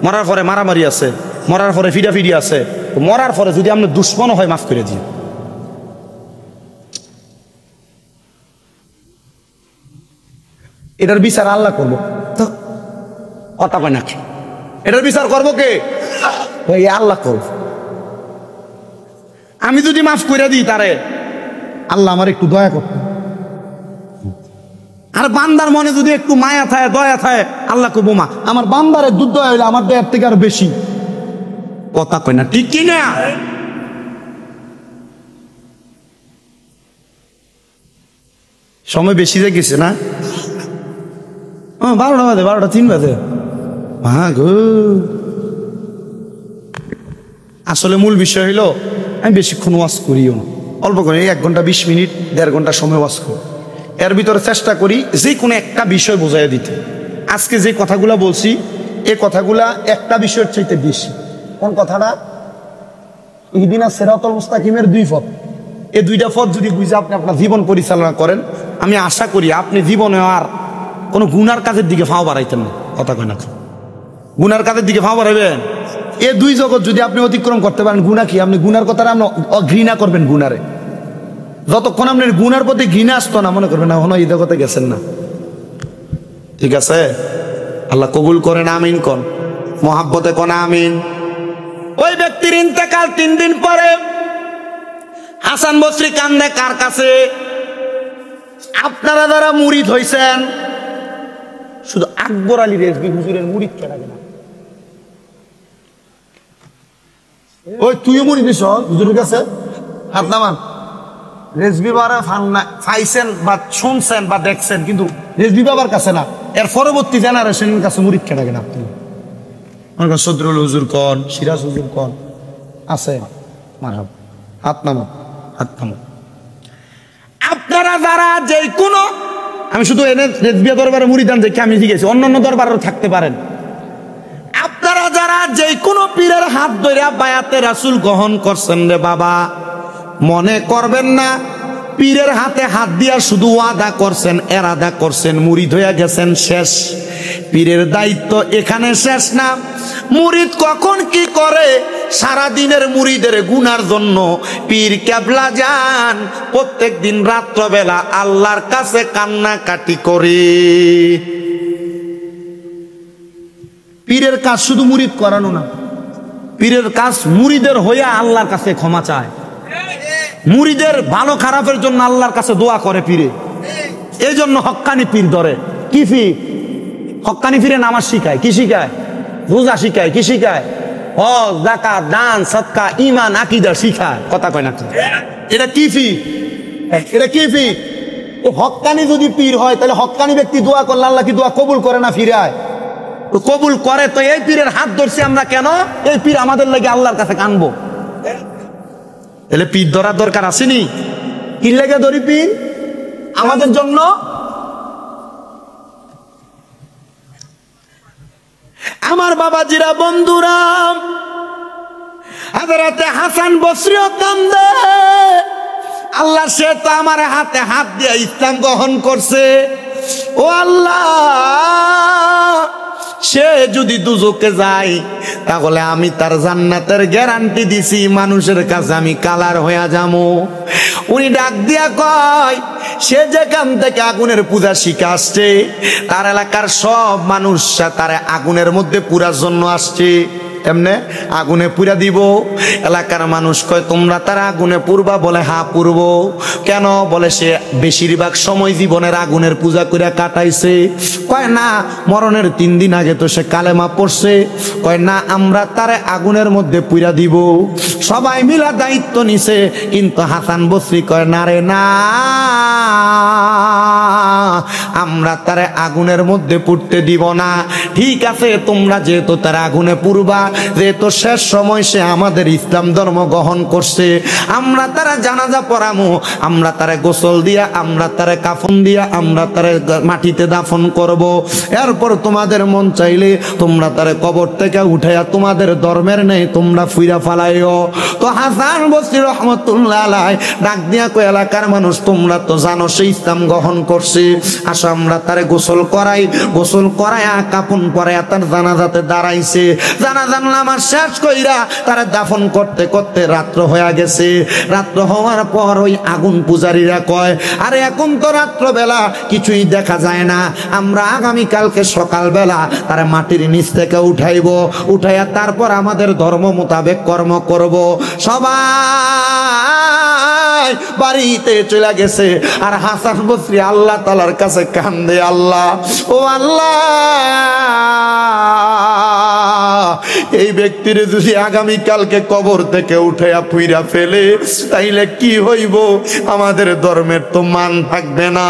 মরার পরে মারামারি আছে, মরার পরে ফিডাফিডি আছে, মরার পরে যদি আমরা দুশ্মন হয়, মাফ করে দিই। এটার বিচার আল্লাহ করবো তো কথা কয় নাকি? এটার বিচার করবো কে? আল্লাহ করবো। আমি যদি মাফ করে দিই তারে, আল্লাহ আমার একটু দয়া করতে, আর বান্দার মনে যদি একটু মায়া থাকে, দয়া থাকে, আল্লাহ কইবো মা আমার বান্দারের দুধ দয়া হইলে আমার দয়ার থেকে আরো বেশি। কথা কয় না, ঠিক কি না? সময় বেশি যে গেছে না? 12টা বাজে, 12টা 3 বাজে। গো আসলে মূল বিষয় হইলো আমি বেশিক্ষণ ওয়াজ করিও না, অল্প করে 1 ঘন্টা 20 মিনিট 1.5 ঘন্টা সময় ওয়াজ করি। এর ভিতরে চেষ্টা করি যে কোনো একটা বিষয় বোঝাইয়া দিতে। আজকে যে কথাগুলা বলছি এই কথাগুলা একটা বিষয়ের চাইতে বেশি। কোন কথাটা? ইহদিনাস সিরাতাল মুস্তাকিমের 2 পথ। এই 2টা পথ যদি বুঝে আপনি আপনার জীবন পরিচালনা করেন, আমি আশা করি আপনি জীবনে আর কোনো গুনার কাজের দিকে ফাও বাড়াইতেন না। কথা কয় না? গুনার কাজের দিকে ফাও বাড়াইবেন? এই 2 জগৎ যদি আপনি অতিক্রম করতে পারেন, গুনাহ কি? আপনি গুনার কথা আপনি ঘৃণা করবেন গুনারে। যতক্ষণ আপনার গুনার প্রতি ঘৃণা আসতো না, মনে করবেন না হনো এই জগতে গেছেন না। ঠিক আছে? আল্লাহ কবুল করেন, আমিন কোন মহাব্বতে কোন আমিন। ওই ব্যক্তির ইন্তেকাল 3 দিন পরে হাসান বসরি কান্দে কার কাছে? আপনারা যারা মুরিদ হইছেন, শুধু আকবর আলী রেজভী হুজুরের মুরিদ কেনা কেনা। ওই তুইও মুরিদ হইছ হুজুরের কাছে? হাত নামান। রেজভী বাবার পাইছেন বা শুনছেন বা দেখছেন, কিন্তু রেজভী বাবার কাছে না, এর পরবর্তী জেনারেশনের কাছে মুরিদ কেনা কেনা। আপনি সদরুল হুজুর কন, সিরাজ হুজুর কন আছে? মারহাবা। হাত নামান, হাত নামান। আপনারা যারা যে কোনো, আমি শুধু এনে রেজবিয়া দরবারে মুরিদান দেখে আমি শিখেছি, অন্যান্য দরবারও থাকতে পারেন। আপনারা যারা যে কোনো পীরের হাত ধরে বায়াতে রাসূল গ্রহণ করছেন রে বাবা, মনে করবেন না পীরের হাতে হাত দিয়া শুধু ওয়াদা করছেন, এরাদা করছেন, মুরিদ হইয়া গেছেন, শেষ। পীরের দায়িত্ব এখানে শেষ না। মুরিদ কখন কি করে? সারা দিনের মুরিদের গুনার জন্য পীর কেবলা যান প্রত্যেক দিন রাত্রবেলা আল্লাহর কাছে কান্নাকাটি করে। পীরের কাজ শুধু মুরিদ করানো না, পীরের কাজ মুরিদের হইয়া আল্লাহর কাছে ক্ষমা চায়, মুরিদের ভালো খারাপের জন্য আল্লাহর কাছে দোয়া করে পীরে। এই জন্য হক্কানি পীর ধরে। কি পীর? হক্কানি পীরে নামাজ শিখায়, কি শিখায়? রোজা শিখায়, কি শিখায়? হজ, যাকাত, দান, সদকা, ঈমান, আকীদা শিখায়। কথা কয় না? এটা কি পীর? এটা কি পীর? হক্কানি যদি পীর হয় তাহলে হক্কানি ব্যক্তি দোয়া করলে আল্লাহ কি দোয়া কবুল করে না ফিরায়? কবুল করে। তো এই পীরের হাত ধরছি আমরা কেন? এই পীর আমাদের লাগে আল্লাহর কাছে কানবো। তাহলে পীর ধরার দরকার আসেনি? কি লেগে ধরি পীর? আমাদের জন্য। আমার বাবাজিরা, বন্ধুরা, হযরতে হাসান বসরিও কান্দে। আল্লাহ, সে তো আমার হাতে হাত দিয়ে ইসলাম গ্রহণ করছে। ও আল্লাহ, সে যদি দুজকে যায় তাহলে আমি তার জান্নাতের গ্যারান্টি দিছি, মানুষের কাছে আমি কালার হইয়া যাবো। উনি ডাক দিয়া কয়, সে যেখান থেকে আগুনের পূজা শিখে আসছে, তার এলাকার সব মানুষ তার আগুনের মধ্যে পুরার জন্য আসছে। এমনে আগুনে পুরা দিব। এলাকার মানুষ কয়, তোমরা তারা আগুনে পুরবা? বলে হ্যাঁ পুরব। কেন? বলে সে বেশিরভাগ সময় জীবনের আগুনের পূজা করে কাটাইছে। কয় না, মরণের 3 দিন আগে তো সে কালেমা পড়ছে। কয় না, আমরা তারে আগুনের মধ্যে পুরা দিব। সবাই মিলা দায়িত্ব নিছে, কিন্তু হাসান বসরি কয় না রে না, আমরা তারে আগুনের মধ্যে পুড়তে দিব না। ঠিক আছে, তোমরা যেহেতু তারা আগুনে পুরবা, যেহেতু শেষ সময় সে আমাদের ইসলাম ধর্ম গ্রহণ করছে, আমরা তারা জানাজা পড়ামু, আমরা তারে গোসল দিয়া, আমরা তারে কাফন দিয়া, আমরা তারে মাটিতে দাফন করব। এরপর তোমাদের মন চাইলে তোমরা তারে কবর থেকে উঠাইয়া তোমাদের ধর্মের নেই তোমরা ফুইরা ফালাইও। তো হাসান বসরি রহমতুল্লাহ আলাইহি ডাক দিয়া কয়, এলাকার মানুষ তোমরা তো জানো সে ইসলাম গ্রহণ করছে, আসো আমরা তারে গোসল করাই। গোসল করাইয়া কাফন পরাইয়া তার জানাজাতে দাঁড়াইছে। জানাজার নামাজ শেষ কইরা তারা দাফন করতে করতে রাত্র হয়ে গেছে। রাত্র হওয়ার পর ওই আগুন পূজারীরা কয়, আরে এখন তো রাত্রবেলা কিছুই দেখা যায় না, আমরা আগামীকালকে সকালবেলা তারা মাটির নিচ থেকে উঠাইব, উঠাইয়া তারপর আমাদের ধর্ম মোতাবেক কর্ম করব। সবাই বাড়িতে চলে গেছে। আর হাসান বসরি আল্লাহ তাআলার কাছে কান্দে, আল্লাহ ও আল্লাহ, এই ব্যক্তির যদি আগামীকালকে কবর থেকে উঠাইয়া পুইরা ফেলে তাইলে কি হইব? আমাদের ধর্মের তো মান থাকবে না।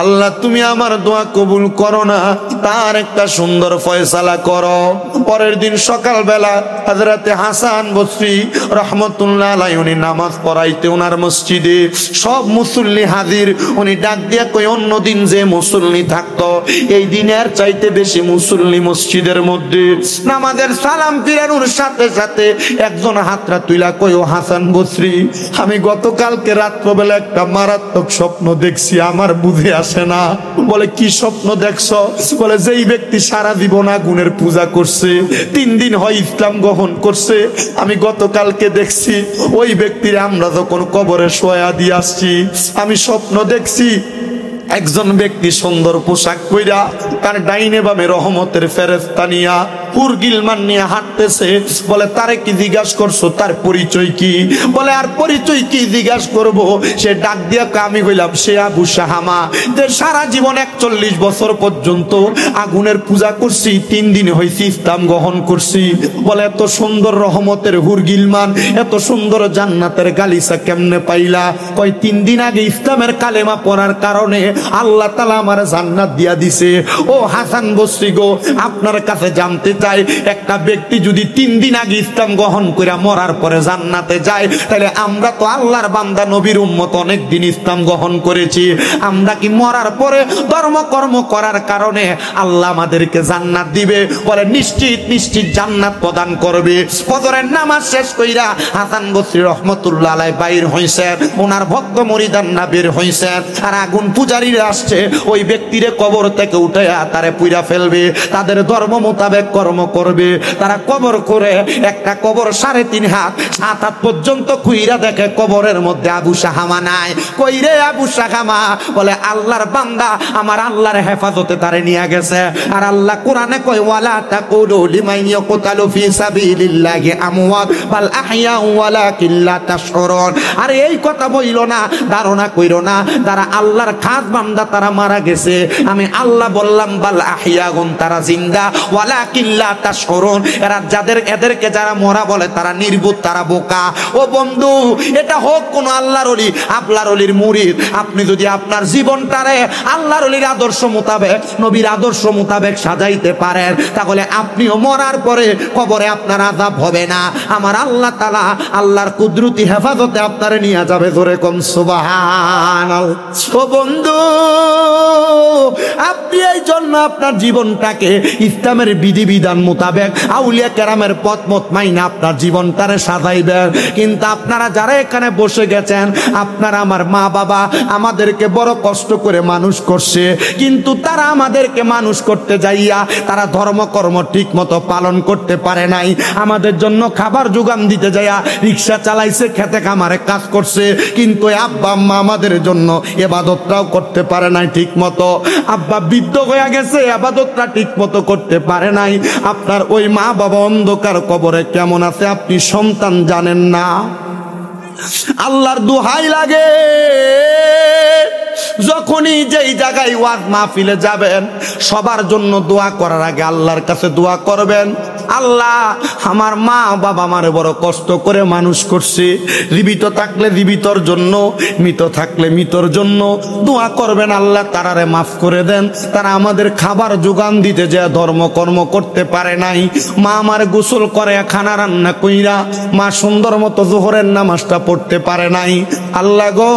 আল্লাহ তুমি আমার দোয়া কবুল করো না, তার একটা সুন্দর ফয়সালা করো। পরের দিন সকালবেলা হযরতে হাসান বসরি রহমতুল্লাহ আলাইহি উনি নামাজ পড়াইতে ওনার মসজিদে সব মুসল্লি হাজির। উনি ডাক দিয়া কই অন্য দিন যে মুসল্লি থাকতো এই দিনের চাইতে বেশি মুসল্লি মসজিদের মধ্যে। নামাজের সালাম ফিরানোর সাথে সাথে একজন হাতরা তুইলা কই, ও হাসান বসরি, আমি গতকালকে রাত্রবেলা একটা মারাত্মক স্বপ্ন দেখছি, আমার বুঝে আসে না। বলে কি স্বপ্ন দেখছ? বলে যেই ব্যক্তি সারা জীবন আগুনের পূজা করছে, 3 দিন হয় ইসলাম গ্রহণ করছে, আমি গতকালকে দেখছি ওই ব্যক্তির আমরা যখন কবরে শোয়া দিয়ে আসছি, আমি স্বপ্ন দেখছি একজন ব্যক্তি সুন্দর পোশাক পইরা তার ডাইনে বামে রহমতের ফেরেশতা নিয়া হুরগিলমান নিয়ে হাঁটতেছে। বলে তারে কি জিজ্ঞাসা করছো, তার পরিচয় কি? বলে আর পরিচয় কি জিজ্ঞাসা করব? সে ডাক দিয়া আমি হইলাম সে আবু শাহামা, যে সারা জীবন 41 বছর পর্যন্ত আগুনের পূজা করছি, 3 দিন হয়েছে ইসলাম গ্রহণ করছি। বলে এত সুন্দর রহমতের হুরগিলমান, এত সুন্দর জান্নাতের গালিচা কেমনে পাইলা? কয় 3 দিন আগে ইসলামের কালেমা পড়ার কারণে আল্লাহ তাআলা আমার জান্নাত দিয়া দিছে। ও হাসান বসরি গো, আপনার কাছে জানতে চাই, একটা ব্যক্তি যদি 3 দিন আগে ইসলাম গ্রহণ করে মরার পরে জান্নাতে যায়, তাহলে আমরা তো আল্লাহর বান্দা নবীর উম্মত অনেক দিন ইসলাম গ্রহণ করেছি, আমরা কি মরার পরে ধর্মকর্ম করার কারণে আল্লাহ আমাদেরকে জান্নাত দিবে? বলে নিশ্চিত নিশ্চিত জান্নাত প্রদান করবে। ফজরের নামাজ শেষ কইরা হাসান বসরি রহমতুল্লাহ আলাইহি বাইর হইছেন, ওনার ভক্ত মুরিদানরা বের হইছেন, আর আগুন পূজারীরা আসছে ওই ব্যক্তিরে কবর থেকে উঠাইয়া তারে পুইরা ফেলবে, তাদের ধর্ম মোতাবেক কর্ম করবে। তারা কবর করে একটা কবর 3.5 হাত 7 হাত পর্যন্ত খুইরা দেখে কবরের মধ্যে আবু শাহামা নাই। কই রে আবু শাহামা? বলে আল্লাহর বান্দা আমার আল্লাহর হেফাজতে তারে নিয়ে গেছে। আর আল্লাহ কোরআনে কয় ওয়ালা তাকুলু লিমান ইয়াকতালু ফি সাবিলিল্লাহি আমওয়াত বাল আহইয়া ওয়ালাকিন লা তাশউরুন। আর এই কথা বইলো না, ধারণা কইরো না তারা আল্লাহর খাস বান্দা, তারা মারা গেছে। আমি আল্লাহ বললাম বাল আহইয়াগুন, তারা জিন্দা, ওয়ালাকিন লা তাশউরুন, এদেরকে যারা মরা বলে তারা নির্বোধ, তারা বোকা। ও বন্ধু, এটা হোক কোন আল্লাহর ওলি, আল্লাহর ওলির মুরিদ, আপনি যদি আপনার জীবনটারে আল্লাহর ওলির আদর্শ মোতাবেক, নবীর আদর্শ মোতাবেক সাজাইতে পারেন, তাহলে আপনিও মরার পরে কবরে আপনার আযাব হবে না। আমার আল্লাহ তাআলা আল্লাহর কুদরতি হেফাজতে আপনারে নিয়ে যাবে। জোরে কম সুবহানাল্লাহ। ও বন্ধু, আপনি এই জন্য আপনার জীবনটাকে ইসলামের বিধিবিধান মোতাবেক আউলিয়া কেরামের পথ মত মাইনা আপনার জীবনটারে সাজাইবেন। কিন্তু আপনারা যারা এখানে বসে গেছেন, আপনারা আমার মা বাবা আমাদেরকে বড় কষ্ট করে মানুষ করছে, কিন্তু তারা আমাদেরকে মানুষ করতে যাইয়া তারা ধর্মকর্ম ঠিক মতো পালন করতে পারে নাই। আমাদের জন্য খাবার যোগান দিতে যাইয়া রিক্সা চালাইছে, খেতে খামারে কাজ করছে, কিন্তু আব্বা আম্মা আমাদের জন্য ইবাদতটাও করতে পারে নাই ঠিক মতো। আব্বা বৃদ্ধ হয়ে গেছে, ইবাদতটা ঠিক মতো করতে পারে নাই। আপনার ওই মা বাবা অন্ধকার কবরে কেমন আছে আপনি সন্তান জানেন না। আল্লাহর দোহাই লাগে, যখনই যেই জায়গায় ওয়াজ মাহফিলে যাবেন সবার জন্য দোয়া করার আগে আল্লাহর কাছে দোয়া করবেন, আল্লাহ আমার মা বাবা আমারে বড় কষ্ট করে মানুষ করছে, জীবিত থাকলে জীবিতর জন্য, মৃত থাকলে মৃতর জন্য দোয়া করবেন, আল্লাহ তারারে মাফ করে দেন, তারা আমাদের খাবার যোগান দিতে যায় ধর্মকর্ম করতে পারে নাই। মা আমার গোসল করে খানা রান্না কইরা, মা সুন্দর মতো জোহরের নামাজটা পড়তে পারে নাই। আল্লাহ গো,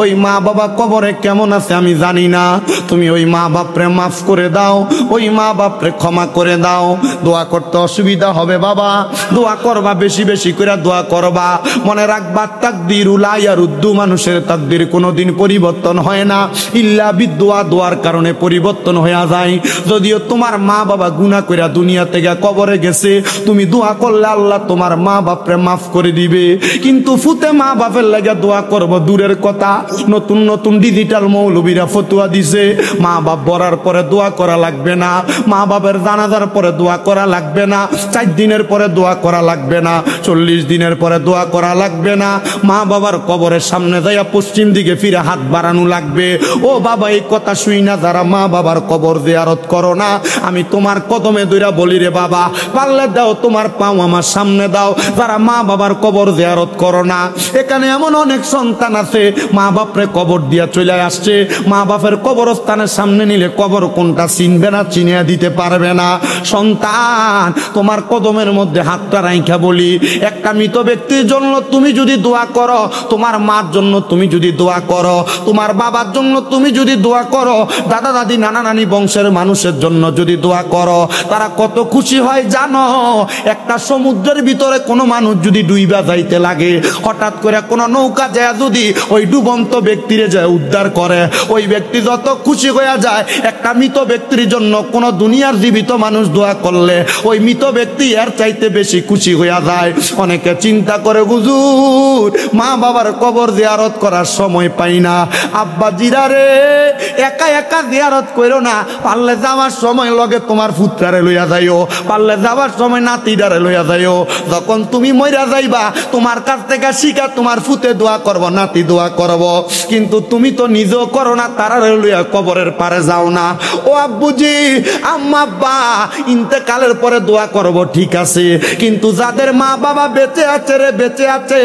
ওই মা বাবা কবরে কেমন আছে আমি জানি না, তুমি ওই মা বাপরে মাফ করে দাও, ওই মা বাপরে ক্ষমা করে দাও। দোয়া করতে অসুবিধা হবে বাবা, দোয়া করবা, বেশি বেশি করে দোয়া করবা। মনে রাখবা তাকদিরুল লা ইয়ারুদ্দু, মানুষের তাকদির কোনোদিন পরিবর্তন হয় না, ইল্লা বিদুয়া, দোয়ার কারণে পরিবর্তন হয়ে যায়। যদিও তোমার মা বাবা গুনাহ কইরা দুনিয়া থেকে কবরে গেছে, তুমি দোয়া করলে আল্লাহ তোমার মা বাপরে মাফ করে দিবে, কিন্তু ফুতে মা বাপের লাগা দোয়া করব দূরের কথা। নতুন নতুন ডিজিটাল মৌলবীরা ফতোয়া দিছে মা বাপ বরার পরে দোয়া করা লাগবে না, মা বাপের জানাজার পরে দোয়া করা লাগবে লাগবে না, 4 দিনের পরে দোয়া করা লাগবে না, 40 দিনের পরে দোয়া করা লাগবে না। মা বাবার কবরের সামনে যাইয়া পশ্চিম দিকে ফিরে হাত বাড়ানো লাগবে। ও বাবা, এই কথা শুই না যারা মা বাবার কবর জিয়ারত করো না, আমি তোমার কদমে দইরা বলি রে বাবা, পারলে দাও তোমার পাও আমার সামনে দাও। যারা মা বাবার কবর জিয়ারত করো না, এখানে এমন অনেক সন্তান আছে মা বাপরে কবর দিয়া চলে আসছে, মা বাপের কবরস্থানের সামনে নিলে কবর কোনটা চিনবে না, চিনিয়ে দিতে পারবে না। সন্তান, তোমার কদমের মধ্যে হাতটা রাইখা বলি, একটা মৃত ব্যক্তির জন্য তুমি যদি দোয়া করো, তোমার মার জন্য তুমি যদি দোয়া করো, তোমার বাবার জন্য তুমি যদি দোয়া করো, দাদা দাদি নানা নানি বংশের মানুষের জন্য যদি দোয়া করো, তারা কত খুশি হয় জানো? একটা সমুদ্রের ভিতরে কোনো মানুষ যদি ডুইবা যাইতে লাগে, হঠাৎ করে কোনো নৌকা যায় যদি ওই ডুবন্ত ব্যক্তিরে যায় উদ্ধার করে, ওই ব্যক্তি যত খুশি হয়ে যায়। একটা মৃত ব্যক্তির জন্য কোনো দুনিয়ার জীবিত মানুষ দোয়া করলে ওই মৃত ব্যক্তি এর চাইতে বেশি খুশি হয়ে যায়। অনেকে চিন্তা করে, হুজুর মা বাবার কবর জিয়ারত করার সময় পাই না। আব্বা জিরা রে, একা একা জিয়ারত করো না, পারলে যাওয়ার সময় লগে তোমার পুত্রারে লইয়া যাইও, পারলে যাওয়ার সময় নাতিদারে লইয়া যাইও। যখন তুমি মইরা যাইবা, তোমার কাছ থেকে শিখা তোমার ফুতে দোয়া করব, নাতি দোয়া করব, কিন্তু তুমি তো নিজেও করো না, তারারে লইয়া কবরের পারে যাও না। ও আব্বুজি, আম্মা আব্বা ইন্তেকালের পরে দোয়া করব ঠিক আছে, কিন্তু যাদের মা বাবা বেঁচে আছে রে, বেঁচে আছে,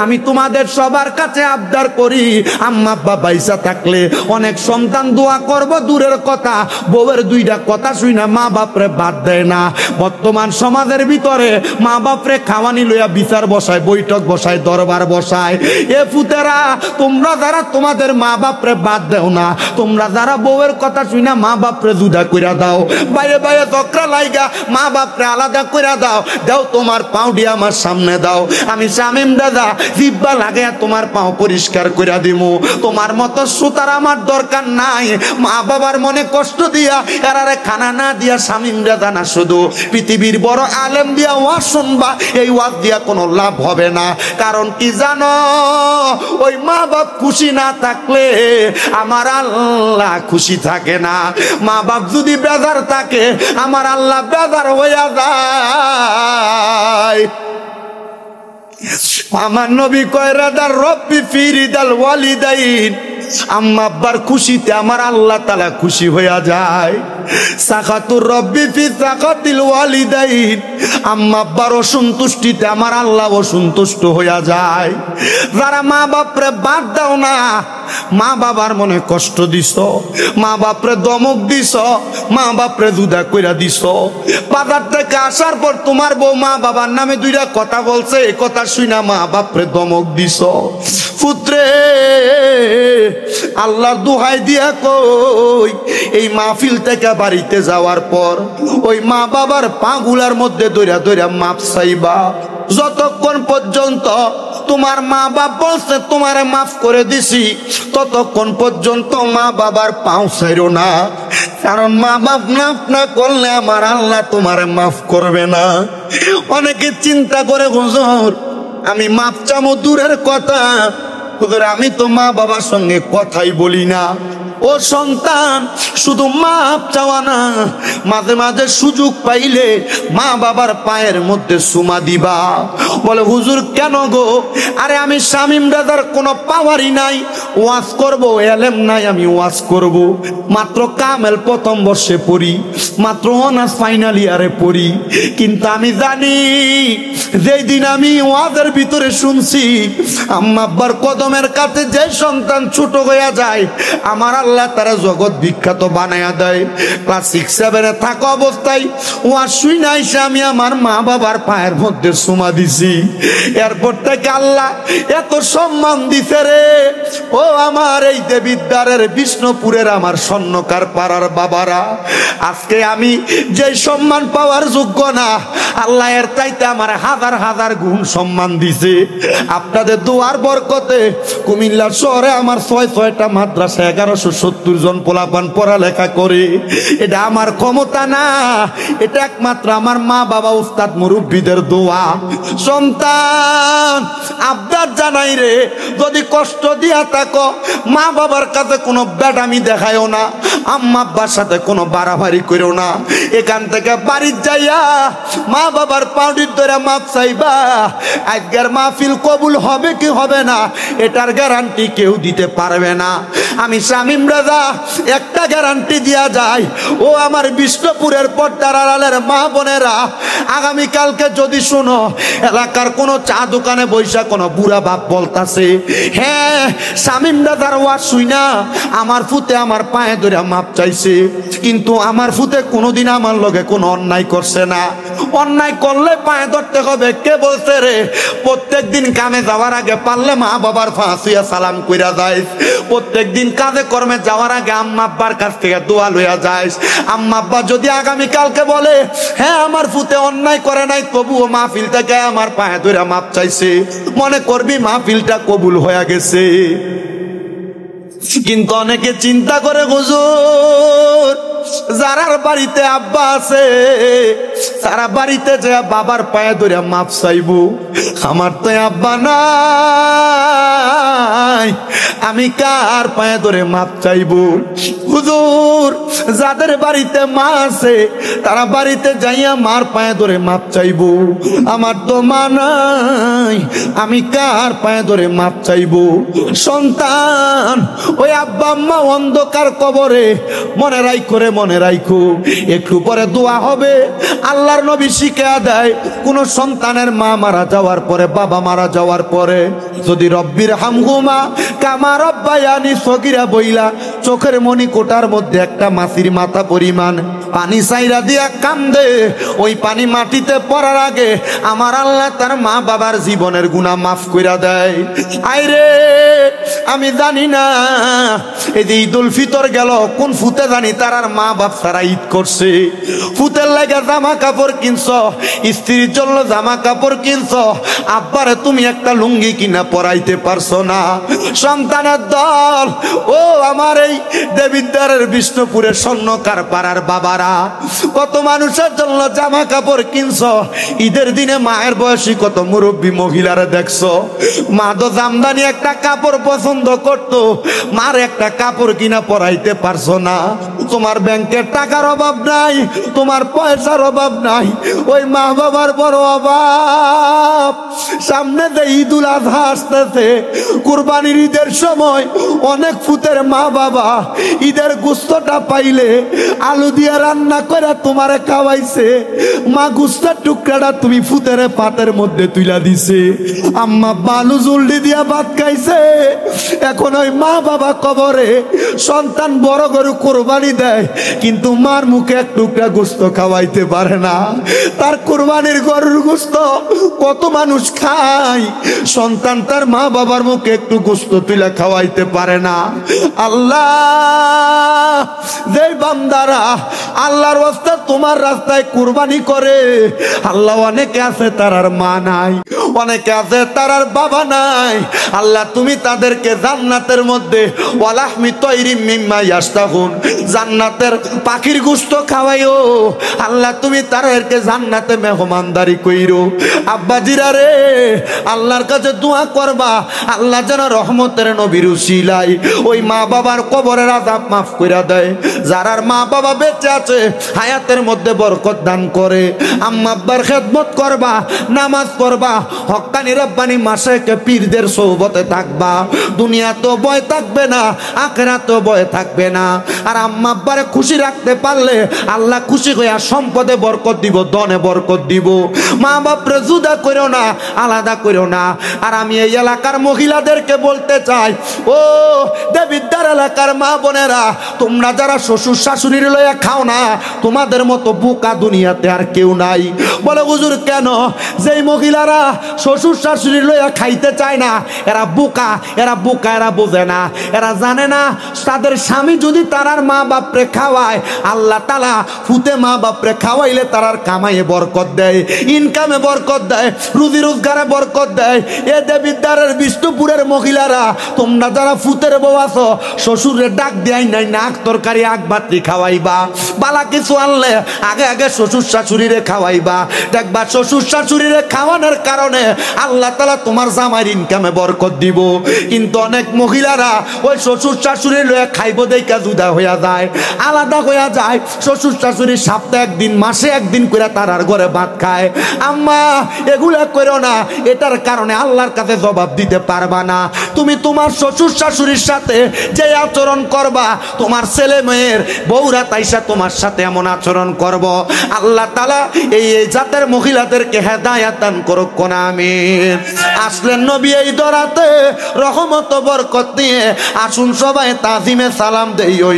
আমি তোমাদের সবার কাছে আবদার করি, আম্মা আব্বা বাইসা থাকলে অনেক সন্তান দোয়া করব দূরের কথা, বউয়ের 2টা কথা শুই না মা বাপরে বাদ দেয় না। বর্তমান সমাজের ভিতরে মা বাপরে খাওয়ানি লইয়া বিচার বসায়, বৈঠক বসায়, দরবার বসায়। এ ফুতেরা, তোমরা যারা তোমাদের মা বাপরে বাদ দেও না, তোমরা যারা বউয়ের কথা শুই না মা বাপরে জুদা কইরা দাও, বাইরে বাইরে চক্রা লাইগা মা বাপরে আলাদা কইরা দাও, দাও তোমার পাও দিয়ে আমার সামনে দাও, আমি শামিম দাদা জিব্বা লাগাইয়া তোমার পাও পরিষ্কার কইরা দিমু। তোমার মতো সুতার আমার দরকার নাই। মা বাবার মনে কষ্ট দিয়া এরারে খানা না দিয়া শামিম দাদা না, শুধু পৃথিবীর বড় আলেম দিয়া ওয়াজ শুনবা, এই ওয়াজ দিয়া কোনো লাভ হবে না। কারণ কি জানো, ওই মা বাপ খুশি না থাকলে আমার আল্লাহ খুশি থাকে না। মা বাপ যদি বেজার থাকে, আমার আল্লাহ বেজার হইয়া যায়। আমার নবী কয়, রাদার রব্বি ফি রিদাল ওয়ালিদাইন, আম্মা আব্বার খুশিতে আমার আল্লাহ তাআলা খুশি হইয়া যায়। সাখাতুর রব্বি ফি সাখাতিল ওয়ালিদাইন, আম্মা আব্বার অসন্তুষ্টিতে আমার আল্লাহ অসন্তুষ্ট হইয়া যায়। যারা মা বাপরে বাদ দাও না, মা বাবার মনে কষ্ট দিছ, মা বাপরে দমক দিছ, মা বাপরে জুদা কইরা দিছ, বাজার থেকে আসার পর তোমার বউ মা বাবার নামে 2টা কথা বলছে, এই কথা শুনা মা বাপরে দমক দিছ। পুত্রে, আল্লাহর দোহাই দিয়া কই, এই মাহফিল থেকে বাড়িতে যাওয়ার পর ওই মা বাবার পাগুলার মধ্যে দইরা দইরা মাপ চাইবা। যতক্ষণ পর্যন্ত তোমার মা বাপ বলছে তোমারে মাফ করে দিছি, ততক্ষণ পর্যন্ত মা বাবার পাও ছাইরো না, কারণ মা বাপ মাফ না করলে আমার আল্লাহ তোমারে মাফ করবে না। অনেকে চিন্তা করে, হুজুর আমি মাফ চামো দূরের কথা, হুজুর আমি তো মা বাবার সঙ্গে কথাই বলি না। ও সন্তান, শুধু মাপ চাওয়া না, মাঝে মাঝে সুযোগ পাইলে মা বাবার পায়ের মধ্যে চুমা দিবা। বলে হুজুর কেন গো? আরে আমি শামিম দাদার কোনো পাওয়ারই নাই, ওয়াজ করব, এলেম নাই, আমি ওয়াজ করব। মাত্র কামেল প্রথম বর্ষে পড়ি, মাত্র অনার্স ফাইনাল ইয়ারে পড়ি, কিন্তু আমি জানি যেই দিন আমি ওয়াজের ভিতরে শুনছি আম্মা আব্বার কদমের কাছে যে সন্তান ছোট হইয়া যায়, আমার আল্লাহ তারা জগৎ বিখ্যাত বানায়া দেয়। ক্লাস 6-7 থাকা অবস্থায় ওয়াজ শুই না এসে আমি আমার মা বাবার পায়ের মধ্যে চুমা দিছি। এরপর থেকে আল্লাহ এত সম্মান দিছে রে। ও আমার এই দেবিদ্বারের বিষ্ণুপুরের আমার স্বর্ণকার পাড়ার বাবারা, আজকে আমি যে সম্মান পাওয়ার যোগ্য না, আল্লাহ এর চাইতে আমার হাজার হাজার গুণ সম্মান দিছে। আপনাদের দোয়ার বরকতে কুমিল্লা শহরে আমার 6-6টা মাদ্রাসা, 1170 জন পোলাপান পড়ালেখা করে। এটা আমার ক্ষমতা না, এটা একমাত্র আমার মা বাবা উস্তাদ মুরব্বীদের দোয়া। সন্তান আবদার জানাই রে, যদি কষ্ট দিয়া থাকো মা বাবার কাছে কোনো বেডামি দেখায়ও না, আম্মা আব্বার সাথে কোনো বাড়াবাড়ি করো না। এখান থেকে বাড়ির যাইয়া মা বাবার পাউডির ধরে মাপ চাইবা। আজকের মাহফিল কবুল হবে কি হবে না এটার গ্যারান্টি কেউ দিতে পারবে না। আমি শামীম রাজা একটা গ্যারান্টি দিয়া যায়, ও আমার বিষ্ণুপুরের পর্দার আড়ালের মা বোনেরা, আগামীকালকে যদি শোনো এলাকার কোনো চা দোকানে বৈশা কোনো বুড়া বাপ বলতাছে, হ্যাঁ শামীম রাজার ওয়াজ শুইনা আমার ফুতে আমার পায়ে ধরে মাপ চাইছে, কিন্তু আমার ফুতে কোনোদিন আমার লগে কোনো অন্যায় করছে না, অন্যায় করলে পায়ে ধরতে হবে। কে বলছে রে? প্রত্যেক দিন কামে যাওয়ার আগে পারলে মা বাবার ফাঁসিয়া সালাম কইরা যায়, প্রত্যেক দিন কাজে কর্মে যাওয়ার আগে আম্মা আব্বার কাছ থেকে দোয়া লইয়া যায়। আম্মা আব্বা যদি আগামীকালকে বলে হ্যাঁ আমার ফুতে অন্যায় করে নাই, তবুও মাহফিল থেকে আমার পায়ে ধরে মাপ চাইছে, মনে করবি মাহফিলটা কবুল হয়ে গেছে। কিন্তু অনেকে চিন্তা করে হুজুর যারার বাড়িতে আব্বা আছে তারা বাড়িতে যে বাবার পায়ে ধরে মাপ চাইবো, আমার তো আব্বা নাই, আমি কার পায়ে ধরে মাপ চাইবো? হুজুর যাদের বাড়িতে মা আছে তারা বাড়িতে যাইয়া মার পায়ে ধরে মাপ চাইবো, আমার তো মা নাই, আমি কার পায়ে ধরে মাপ চাইবো? সন্তান ওই আব্বা আম্মা অন্ধকার কবরে, মনে রাইখো, মনে রাইখো, একটু পরে দোয়া হবে। আল্লাহর নবী শিখিয়ে দেয় কোন সন্তানের মা মারা যাওয়ার পরে, বাবা মারা যাওয়ার পরে যদি রব্বির হামহুমা কামা রব্বায়ানি সগীরা বইলা চোখের মনি কোটার মধ্যে একটা মাছির মাথা পরিমাণ পানি চাইরা দিয়া কান্দে, ওই পানি মাটিতে পড়ার আগে আমার আল্লাহ তার মা বাবার জীবনের গুনাহ মাফ কইরা দেয়। আইরে আমি জানি না এই যে ঈদুল ফিতর গেল, কোন ফুতে জানি তার মা বাপ সারা ঈদ করছে, ফুতের লাগে জামা কাপড় কিনছ, স্ত্রীর জন্য জামা কাপড় কিনছ, আব্বারে তুমি একটা লুঙ্গি কিনা পরাইতে পারছো না। সন্তানের দল, ও আমার এই দেবিদ্বারের বিষ্ণুপুরের স্বর্ণকার পাড়ার বাবারা, কত মানুষের জন্য জামা কাপড় কিনছ, ঈদের দিনে মায়ের বয়সী কত মুরব্বী মহিলারা দেখছো, মা তো জামদানি একটা কাপড় পছন্দ করতো, মার একটা কাপড় কিনা পরাইতে পারছো না। তোমার ব্যাংকের টাকার অভাব নাই, তোমার পয়সার অভাব নাই, ওই মা বাবার বড় অভাব। সামনে যে ঈদুল আজহা আসতেছে, কুরবানির ঈদের সময় অনেক ফুতের মা বাবা ঈদের গোস্তটা পাইলে আলু দিয়ে রান্না করে তোমারে খাওয়াইছে, মা গোস্তের টুকরাটা তুমি ফুতের পাতের মধ্যে তুইলা দিছে, আম্মা বালু জুলডি দিয়া ভাত খাইছে। এখন ওই মা বাবা কবরে, সন্তান বড় গরু কোরবানি দেয় কিন্তু মার মুখে এক টুকরা গোস্ত খাওয়াইতে পারে না। তার কোরবানির গরুর গোস্ত কত মানুষ খায়, সন্তান তার মা বাবার মুখে একটু গোস্ত তুলে খাওয়াইতে পারে না। আল্লাহ যে বান্দারা আল্লাহর রাস্তায় তোমার রাস্তায় কোরবানি করে, আল্লাহ অনেকে আছে তার আর মা নাই, অনেকে আছে তার আর বাবা নাই, আল্লাহ তুমি তাদেরকে জান্নাতের মধ্যে ওয়ালাহমি তৈরিম মিম্মা ইয়াশতাহুন, জান্নাতের পাখির গোশত খাওয়াইও, আল্লাহ তুমি তাদেরকে জান্নাতে মেহমানদারি কইরো। আব্বাজিরা রে, আল্লাহর কাছে দোয়া করবা আল্লাহ যেন রহমতের নবীর উসিলায় ওই মা বাবার কবরের আযাব মাফ কইরা দেয়। যারার মা বাবা বেঁচে আছে হায়াতের মধ্যে বরকত দান করে। আম্মা আব্বার খেদমত করবা, নামাজ পড়বা, হক্কানি রব্বানি মাশায়েখে পীরদের সোহবতে থাকবা, দুনিয়া তো ভয় থাকবে না, আখিরাত তো ভয় থাকবে না। আর আম্মা আব্বারে খুশি রাখতে পারলে আল্লাহ খুশি হইয়া সম্পদে বরকত দিব, ধনে বরকত দিব। মা বাপরে জুদা কইরো না, আলাদা কইরো না। আর আমি এই এলাকার মহিলাদেরকে বলতে চাই, ও দেবিদ্বার এলাকার মা বোনেরা, তোমরা যারা শ্বশুর শাশুড়ির লইয়া খাও না, তোমাদের মতো বোকা দুনিয়াতে আর কেউ নাই। বলে হুজুর কেন? যেই মহিলারা শ্বশুর শাশুড়ির লইয়া খাইতে চায় না, এরা বোকা, এরা বোকা, এরা বোঝে না, এরা জানে না তাদের স্বামী যদি তারার মা বাপরে খাওয়ায়, আল্লাহ তাআলা ফুতে মা বাপরে খাওয়াইলে তারার কামাইয়ে বরকত দেয়, ইনকামে বরকত দেয়, রুজি রোজগারে বরকত দেয়। এ দেবিদ্বারের বিষ্ণুপুরের মহিলারা, তোমরা যারা ফুতের বউ আছো, শ্বশুরের ডাক দেয় নাই নাক তরকারি আগ বাতি খাওয়াইবা, বালা কিছু আনলে আগে আগে শ্বশুর শাশুড়িরে খাওয়াইবা। দেখবা শ্বশুর শাশুড়িরে খাওয়ানোর কারণে আল্লাহ তাআলা তোমার জামাইয়ের ইনকামে বরকত দিব। কিন্তু অনেক মহিলারা ওই শ্বশুর শাশুড়ি লয়ে খাইব দেখা জুদা হইয়া যায়, আলাদা হইয়া যায়। শ্বশুর শাশুড়ি সপ্তাহে একদিন মাসে একদিন করে তারার ঘরে ভাত খায়। আম্মা এগুলা করো না, এটার কারণে আল্লাহর কাছে জবাব দিতে পারবা না। তুমি তোমার শ্বশুর শাশুড়ির সাথে যে আচরণ করবা, তোমার ছেলে মেয়ের বউরা তাইসা তোমার সাথে এমন আচরণ করব। আল্লাহ তাআলা এই জাতের মহিলাদেরকে হেদায়েত দান করুক কোন আমিন। আসলেন নবী এই দরাতে রহমত বরকত নিয়ে, আসুন সবাই তাজিমে সালাম দেই ওই